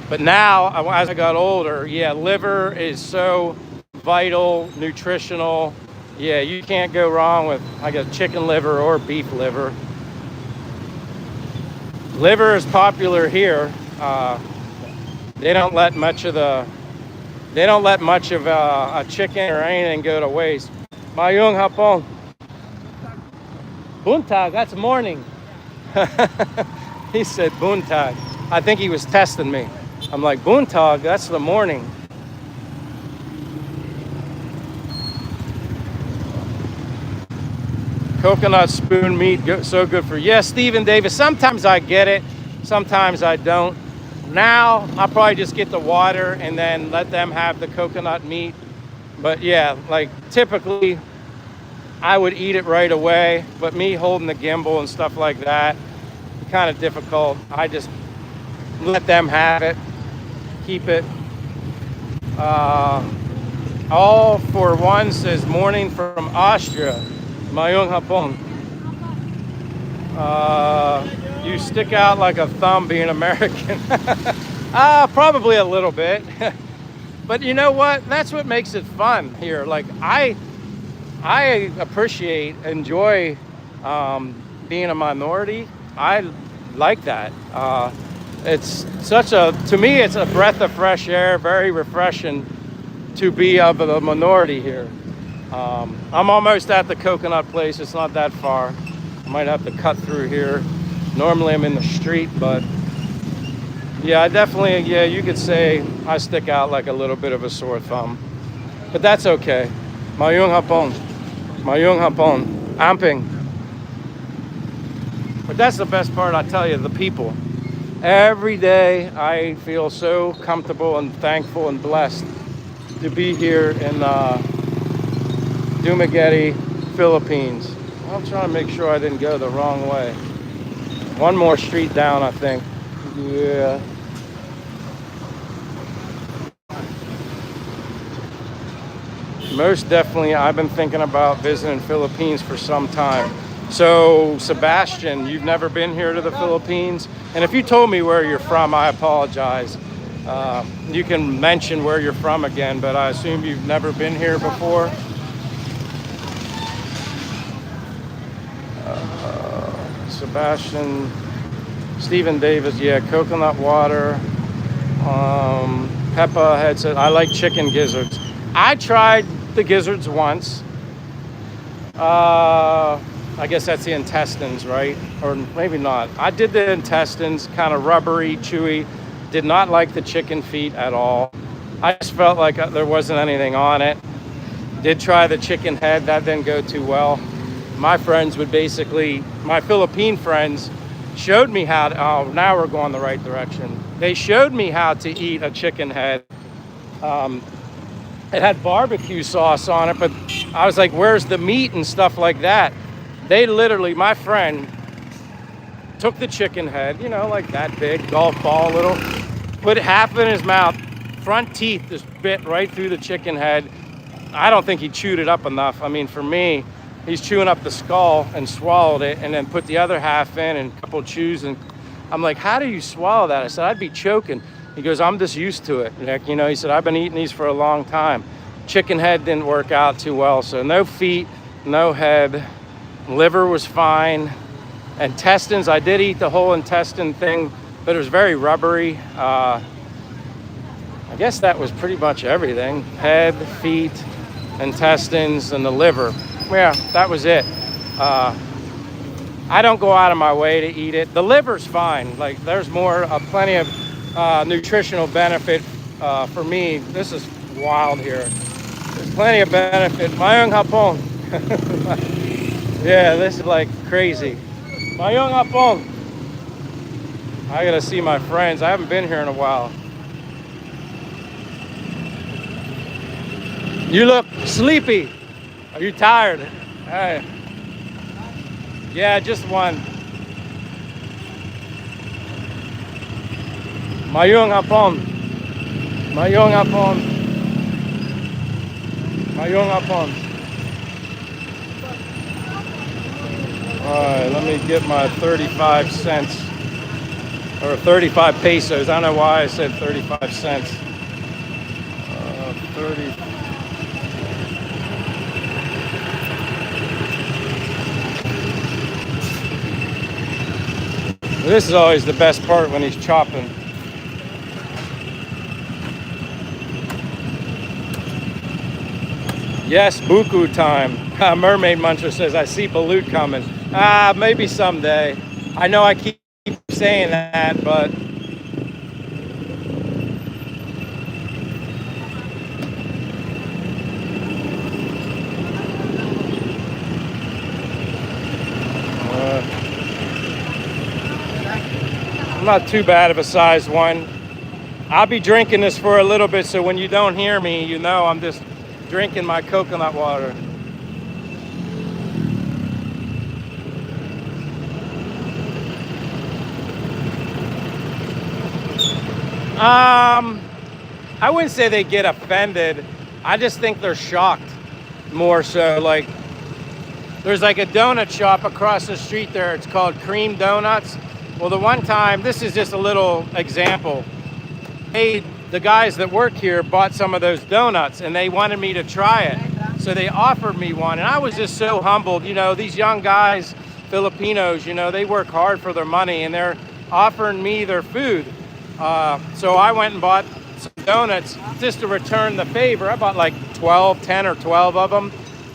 But now, as I got older, yeah, liver is so vital, nutritional. Yeah, you can't go wrong with, I guess, chicken liver or beef liver. Liver is popular here. They don't let much of a chicken or anything go to waste. Mayung hapon. Buntag, that's morning. He said buntag. I think he was testing me. I'm like, buntag, that's the morning. Coconut spoon meat, so good for you. Yes, Stephen Davis, sometimes I get it, sometimes I don't. Now, I'll probably just get the water and then let them have the coconut meat. But yeah, like typically, I would eat it right away, but me holding the gimbal and stuff like that, kind of difficult. I just let them have it, keep it. All for one says morning from Austria. Mayung hapon. You stick out like a thumb being American. Probably a little bit. But you know what? That's what makes it fun here. Like I appreciate, enjoy being a minority. I like that. It's to me, it's a breath of fresh air, very refreshing to be of the minority here. I'm almost at the coconut place. It's not that far. I might have to cut through here. Normally I'm in the street, but yeah, yeah, you could say I stick out like a little bit of a sore thumb. But that's okay. Mayung hapon. Mayung hapon. Amping. But that's the best part, I tell you, the people. Every day I feel so comfortable and thankful and blessed to be here in Dumaguete, Philippines. I'm trying to make sure I didn't go the wrong way. One more street down, I think. Yeah. Most definitely, I've been thinking about visiting Philippines for some time. So, Sebastian, you've never been here to the Philippines? And if you told me where you're from, I apologize. You can mention where you're from again, but I assume you've never been here before. Sebastian, Stephen Davis, yeah, coconut water. Peppa had said, I like chicken gizzards. I tried the gizzards once. I guess that's the intestines, right? Or maybe not. I did the intestines, kind of rubbery, chewy. Did not like the chicken feet at all. I just felt like there wasn't anything on it. Did try the chicken head, that didn't go too well. My friends would basically, my Philippine friends showed me how to, oh, now we're going the right direction. They showed me how to eat a chicken head. It had barbecue sauce on it, but I was like, where's the meat and stuff like that? They literally, my friend, took the chicken head, you know, like that big, golf ball little, put half in his mouth, front teeth just bit right through the chicken head. I don't think he chewed it up enough. I mean, for me, he's chewing up the skull and swallowed it and then put the other half in and a couple chews. And I'm like, how do you swallow that? I said, I'd be choking. He goes, I'm just used to it. Like, you know, he said, I've been eating these for a long time. Chicken head didn't work out too well. So no feet, no head. Liver was fine. Intestines, I did eat the whole intestine thing, but it was very rubbery. I guess that was pretty much everything. Head, feet, intestines, and the liver. Yeah, that was it. I don't go out of my way to eat it. The liver's fine. Like, there's more, plenty of nutritional benefit for me. This is wild here. There's plenty of benefit. Mayong hapon. Yeah, this is like crazy. Mayong hapon. I gotta see my friends. I haven't been here in a while. You look sleepy. Are you tired? Hey. Yeah, just one. Mayong hapon. Mayong hapon. Mayong hapon. Alright, let me get my 35 cents. Or 35 pesos. I don't know why I said 35 cents. 30. This is always the best part when he's chopping. Yes, buku time. Mermaid Muncher says, I see balut coming. Maybe someday. I know I keep saying that, but I'm not too bad of a size one. I'll be drinking this for a little bit, so when you don't hear me, you know I'm just drinking my coconut water. I wouldn't say they get offended. I just think they're shocked more so. Like, there's like a donut shop across the street there. It's called Cream Donuts. Well, the one time, this is just a little example. Hey, the guys that work here bought some of those donuts and they wanted me to try it. So they offered me one and I was just so humbled. You know, these young guys, Filipinos, you know, they work hard for their money and they're offering me their food. So I went and bought some donuts just to return the favor. I bought like 10 or 12 of them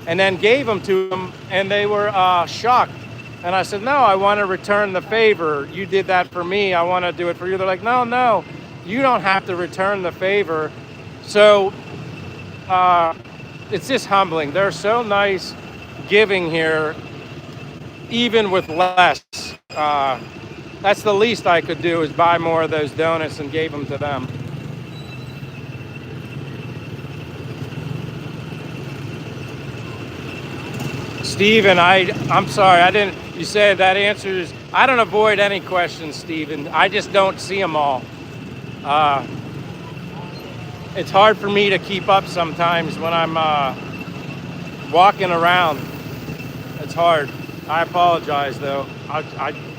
and then gave them to them and they were shocked. And I said, no, I want to return the favor. You did that for me. I want to do it for you. They're like, no, you don't have to return the favor. So it's just humbling. They're so nice giving here, even with less. that's the least I could do is buy more of those donuts and gave them to them. Steven, I'm sorry, I didn't, you said that answers, I don't avoid any questions, Steven. I just don't see them all. It's hard for me to keep up sometimes when I'm walking around. It's hard. I apologize though.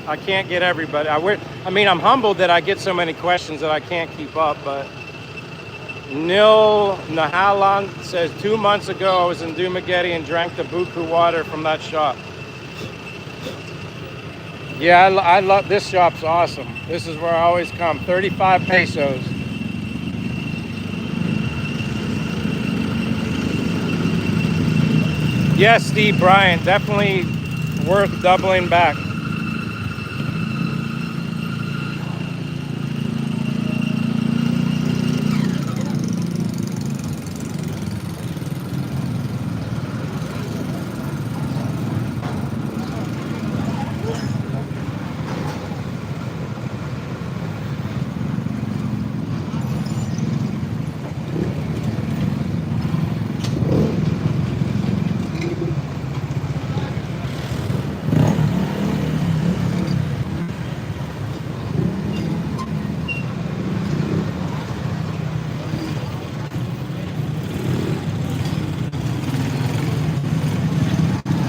I can't get everybody. I mean, I'm humbled that I get so many questions that I can't keep up, but Nil Nahalan says 2 months ago I was in Dumaguete and drank the buku water from that shop. Yeah, I love this shop's awesome. This is where I always come. 35 pesos. Yes, Steve Bryant, definitely worth doubling back.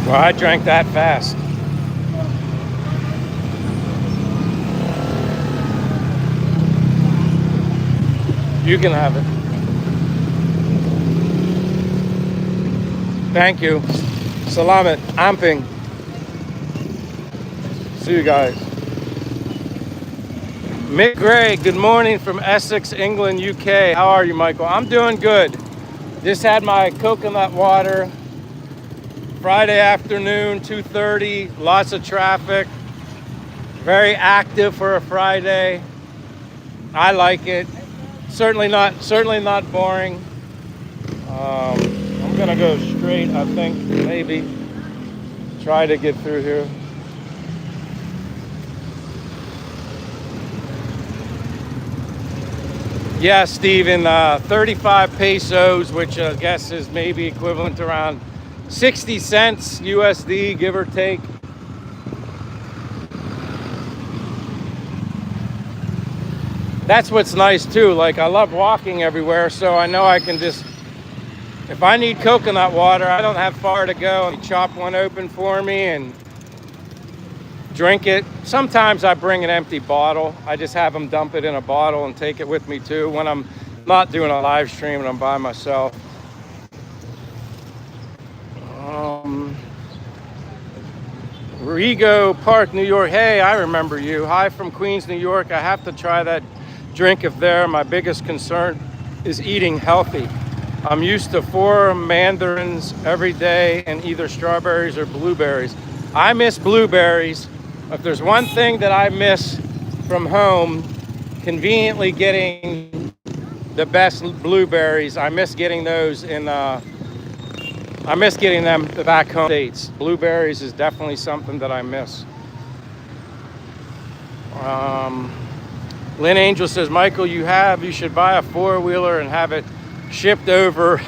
Well, I drank that fast. You can have it. Thank you. Salamat. Amping. See you guys. Mick Gray, good morning from Essex, England, UK. How are you, Michael? I'm doing good. Just had my coconut water. Friday afternoon, 2:30, lots of traffic. Very active for a Friday. I like it. Certainly not boring. I'm gonna go straight, I think, maybe. Try to get through here. Yeah, Steven, 35 pesos, which I guess is maybe equivalent to around 60 cents USD, give or take. That's what's nice too. Like, I love walking everywhere, so I know I can just, if I need coconut water, I don't have far to go. They chop one open for me and drink it. Sometimes I bring an empty bottle. I just have them dump it in a bottle and take it with me too when I'm not doing a live stream and I'm by myself. Rego Park, New York. Hey, I remember you. Hi from Queens, New York. I have to try that drink if there. My biggest concern is eating healthy. I'm used to 4 mandarins every day and either strawberries or blueberries. I miss blueberries. If there's one thing that I miss from home, conveniently getting the best blueberries. I miss getting those in I miss getting them back home states. Blueberries is definitely something that I miss. Lynn Angel says, Michael, you should buy a 4-wheeler and have it shipped over.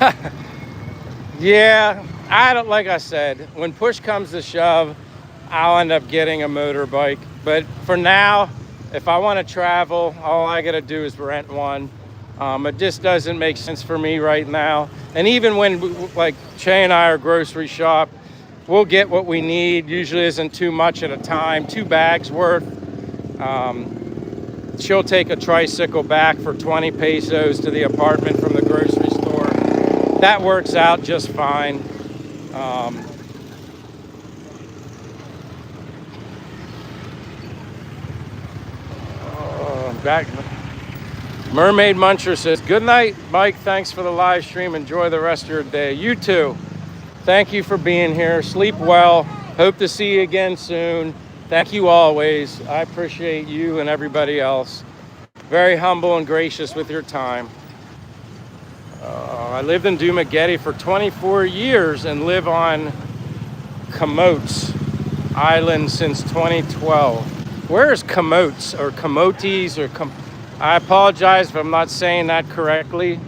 Yeah, like I said, when push comes to shove, I'll end up getting a motorbike. But for now, if I want to travel, all I got to do is rent one. It just doesn't make sense for me right now. And even when, like, Che and I are grocery shop, we'll get what we need. Usually isn't too much at a time, 2 bags worth. She'll take a tricycle back for 20 pesos to the apartment from the grocery store. That works out just fine. Back. Mermaid Muncher says, good night, Mike. Thanks for the live stream. Enjoy the rest of your day. You too. Thank you for being here. Sleep well. Hope to see you again soon. Thank you always. I appreciate you and everybody else. Very humble and gracious with your time. I lived in Dumaguete for 24 years and live on Camotes Island since 2012. Where's Comotes or Comotes or I apologize if I'm not saying that correctly.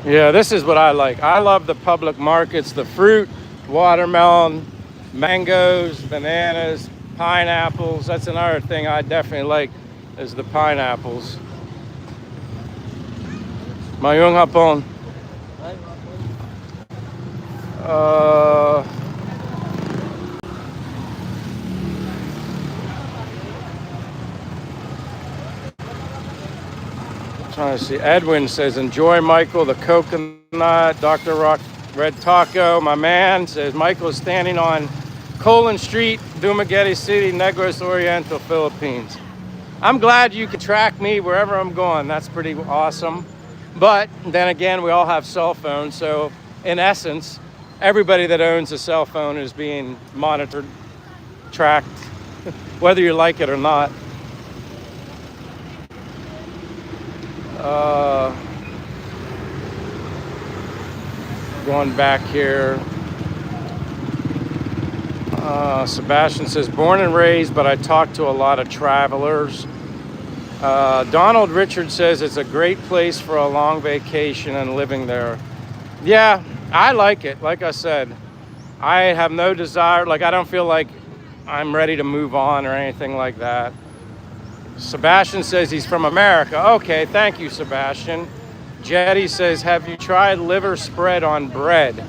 Yeah, this is what I like. I love the public markets, the fruit, watermelon, mangoes, bananas, pineapples. That's another thing I definitely like is the pineapples. Mayong hapon. Trying to see. Edwin says, enjoy, Michael, the coconut. Dr. Rock Red Taco, my man, says, Michael is standing on Colon Street, Dumaguete City, Negros Oriental, Philippines. I'm glad you can track me wherever I'm going. That's pretty awesome. But then again, we all have cell phones. So in essence, everybody that owns a cell phone is being monitored, tracked, whether you like it or not. Going back here. Sebastian says, born and raised, but I talk to a lot of travelers. Donald Richard says it's a great place for a long vacation and living there. Yeah, I like it. Like I said, I have no desire, I don't feel like I'm ready to move on or anything like that. Sebastian says he's from America. Okay, thank you, Sebastian. Jetty says, have you tried liver spread on bread?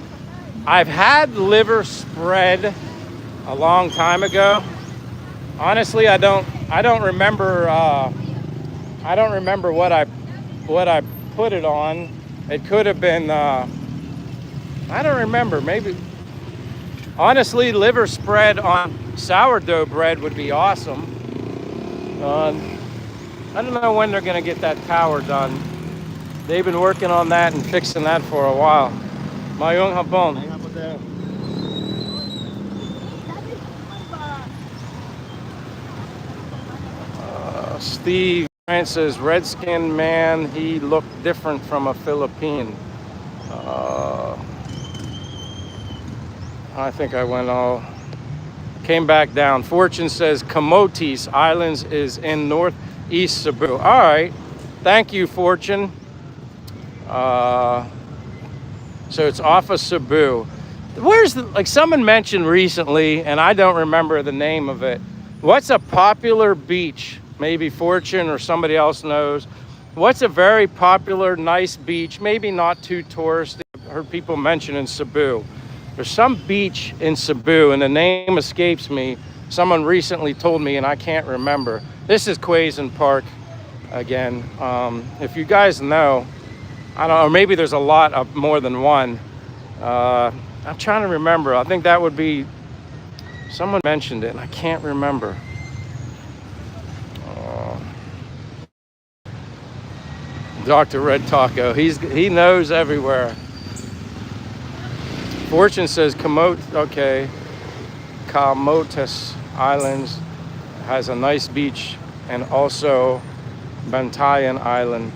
I've had liver spread a long time ago. Honestly, I don't remember. I don't remember what I put it on. It could have been. I don't remember. Maybe. Honestly, liver spread on sourdough bread would be awesome. I don't know when they're gonna get that tower done. They've been working on that and fixing that for a while. Mayong hapon. Steve says, Redskin man, he looked different from a Philippine. I think I went came back down. Fortune says, Camotes Islands is in northeast Cebu. All right, thank you, Fortune. So it's off of Cebu. Where's someone mentioned recently, and I don't remember the name of it. What's a popular beach? Maybe Fortune or somebody else knows. What's a very popular, nice beach? Maybe not too touristy. I've heard people mention in Cebu. There's some beach in Cebu, and the name escapes me. Someone recently told me, and I can't remember. This is Quezon Park again. If you guys know, I don't know, or maybe there's a lot of more than one. I'm trying to remember. I think that would be, someone mentioned it, and I can't remember. Dr. Red Taco, he knows everywhere. Fortune says okay, Camotes Islands has a nice beach, and also Bantayan Island.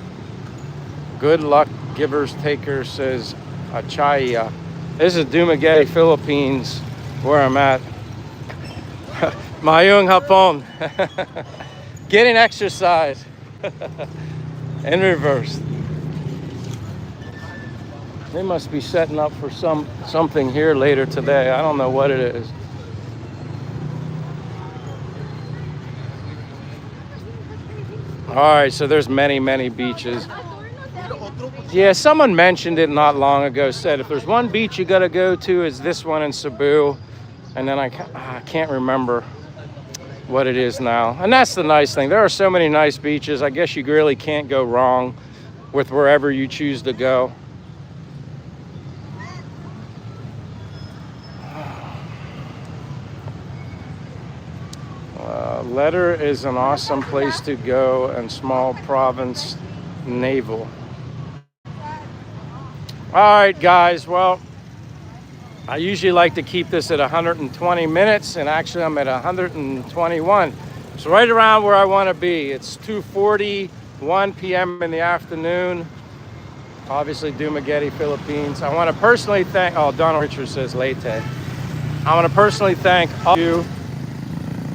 Good luck, givers, takers, says Achaya. This is Dumaguete, Philippines, where I'm at. Mayong hapon. Getting exercise. In reverse. They must be setting up for something here later today. I don't know what it is. All right, so there's many beaches. Yeah, someone mentioned it not long ago, said if there's one beach you gotta go to, is this one in Cebu. And then I can't remember what it is now. And that's the nice thing. There are so many nice beaches. I guess you really can't go wrong with wherever you choose to go. Letter is an awesome place to go, and small province naval. All right, guys. Well, I usually like to keep this at 120 minutes, and actually I'm at 121. It's right around where I want to be. It's 2:41 p.m. in the afternoon. obviously Dumaguete, Philippines. I want to personally thank, oh, Donald Richards says Leyte. I want to personally thank all of you,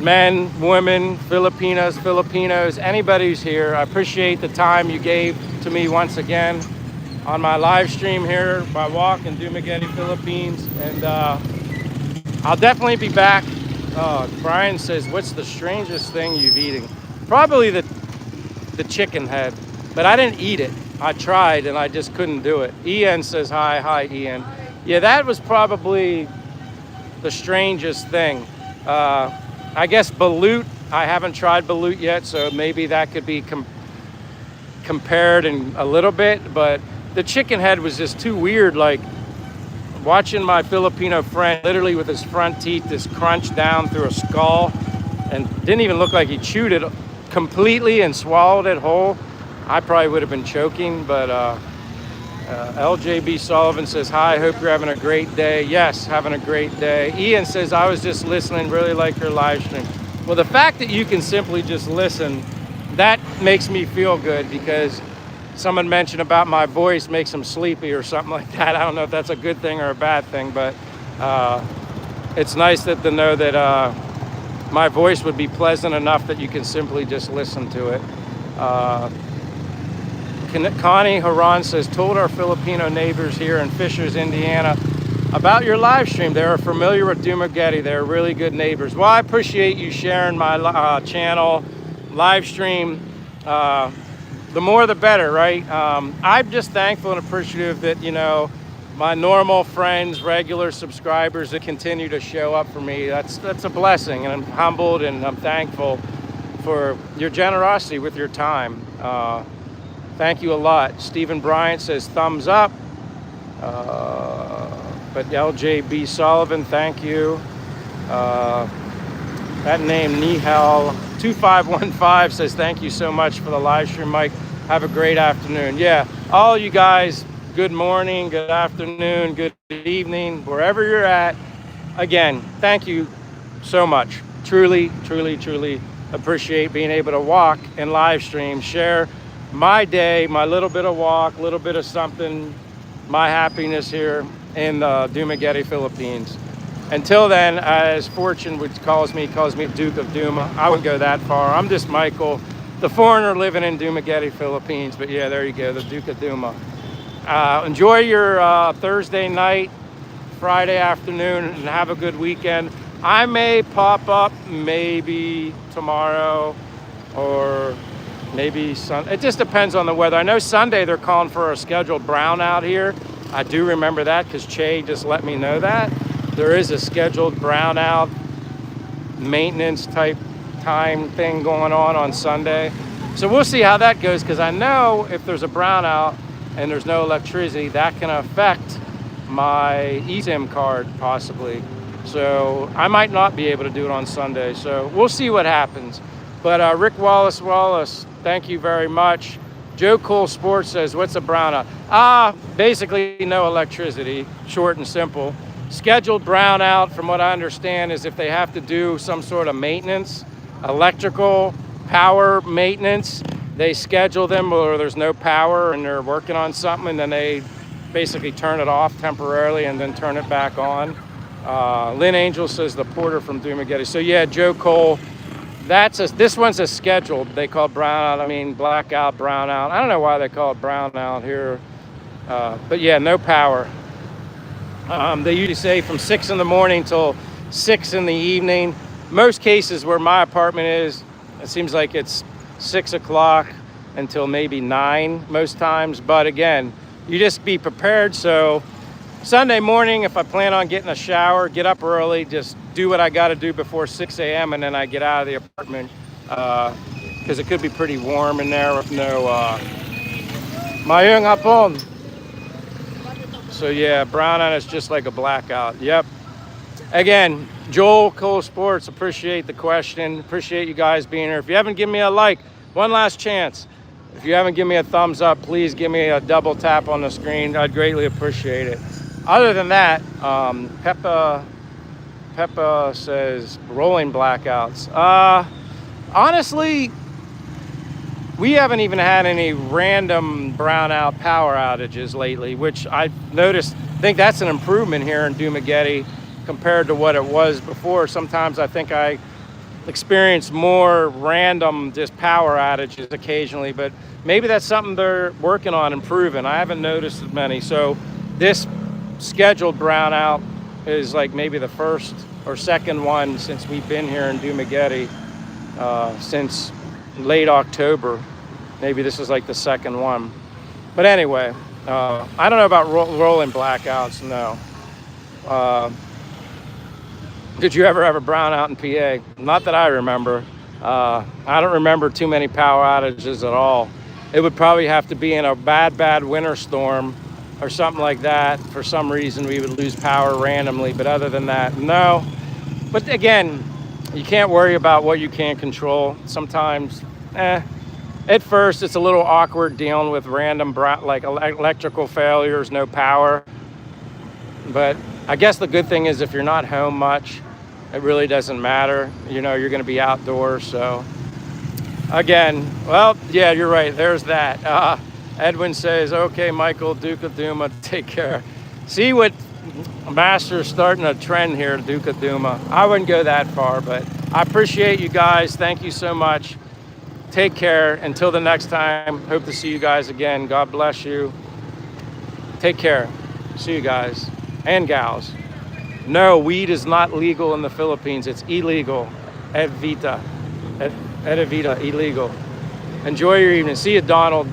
men, women, Filipinos, anybody who's here. I appreciate the time you gave to me once again on my live stream here by walk in Dumaguete, Philippines. And I'll definitely be back. Brian says, what's the strangest thing you've eaten? Probably the chicken head, but I didn't eat it. I tried and I just couldn't do it. Ian says, hi, Ian. Yeah, that was probably the strangest thing. I guess balut, I haven't tried balut yet, so maybe that could be compared in a little bit, but the chicken head was just too weird. Like watching my Filipino friend literally with his front teeth just crunch down through a skull, and didn't even look like he chewed it completely and swallowed it whole. I probably would have been choking, but LJB Sullivan says, hi, hope you're having a great day. Yes, having a great day. Ian says, I was just listening, really like your live stream. Well, the fact that you can simply just listen, that makes me feel good, because someone mentioned about my voice makes them sleepy or something like that. I don't know if that's a good thing or a bad thing, but it's nice that to know that my voice would be pleasant enough that you can simply just listen to it. Connie Haran says, told our Filipino neighbors here in Fishers, Indiana, about your live stream. They are familiar with Dumaguete. They're really good neighbors. Well, I appreciate you sharing my channel, live stream. The more the better, right? I'm just thankful and appreciative that, you know, my normal friends, regular subscribers that continue to show up for me. That's a blessing, and I'm humbled and I'm thankful for your generosity with your time. Thank you a lot. Stephen Bryant says thumbs up. But LJB Sullivan, thank you. That name, Nihal 2515, says thank you so much for the live stream, Mike. Have a great afternoon. Yeah, all you guys, good morning, good afternoon, good evening, wherever you're at. Again, thank you so much. Truly, truly, truly appreciate being able to walk and live stream, share my day, my little bit of walk, little bit of something, my happiness here in Dumaguete, Philippines. Until then, as fortune which calls me Duke of Duma. I wouldn't go that far. I'm just Michael, the foreigner living in Dumaguete, Philippines. But yeah, there you go, the Duke of Duma. Enjoy your Thursday night, Friday afternoon, and have a good weekend. I may pop up maybe tomorrow or maybe Sunday. It just depends on the weather. I know Sunday they're calling for a scheduled brownout here. I do remember that because Che just let me know that. There is a scheduled brownout maintenance type time thing going on Sunday. So we'll see how that goes, because I know if there's a brownout and there's no electricity, that can affect my eSIM card possibly. So I might not be able to do it on Sunday. So we'll see what happens. But Rick Wallace, thank you very much. Joe Cool Sports says, what's a brownout? Basically no electricity, short and simple. Scheduled brownout, from what I understand, is if they have to do some sort of maintenance, electrical, power maintenance, they schedule them or there's no power and they're working on something, and then they basically turn it off temporarily and then turn it back on. Lynn Angel says the porter from Dumaguete. So yeah, Joe Cole, this one's a scheduled. They call it brownout. I mean, blackout, brownout. I don't know why they call it brownout here. But yeah, no power. They usually say from 6 in the morning till 6 in the evening. Most cases where my apartment is, it seems like it's 6 o'clock until maybe 9 most times. But again, you just be prepared. So Sunday morning, if I plan on getting a shower, get up early, just do what I got to do before 6 a.m. and then I get out of the apartment, because it could be pretty warm in there with no mayong hapon. So yeah, brownout is just like a blackout. Yep. Again, Joel Cole Sports, appreciate the question. Appreciate you guys being here. If you haven't given me a like, one last chance. If you haven't given me a thumbs up, please give me a double tap on the screen. I'd greatly appreciate it. Other than that, Peppa says rolling blackouts. Honestly, we haven't even had any random brownout power outages lately, which I noticed. I think that's an improvement here in Dumaguete compared to what it was before. Sometimes I think I experienced more random just power outages occasionally, but maybe that's something they're working on improving. I haven't noticed as many. So this scheduled brownout is like maybe the first or second one since we've been here in Dumaguete, since late October. Maybe this is like the second one. But anyway, I don't know about rolling blackouts, no. Did you ever have a brownout in PA? Not that I remember. I don't remember too many power outages at all. It would probably have to be in a bad winter storm or something like that. For some reason, we would lose power randomly. But other than that, no. But again, you can't worry about what you can't control. Sometimes, at first, it's a little awkward dealing with random like electrical failures, no power. But I guess the good thing is if you're not home much, it really doesn't matter. You know, you're going to be outdoors. So again, well, yeah, you're right. There's that. Edwin says, okay, Michael, Duke of Duma, take care. See what Master's starting a trend here, Duke of Duma. I wouldn't go that far, but I appreciate you guys. Thank you so much. Take care. Until the next time, hope to see you guys again. God bless you. Take care. See you guys and gals. No, weed is not legal in the Philippines. It's illegal. Evita. Illegal. Enjoy your evening. See you, Donald.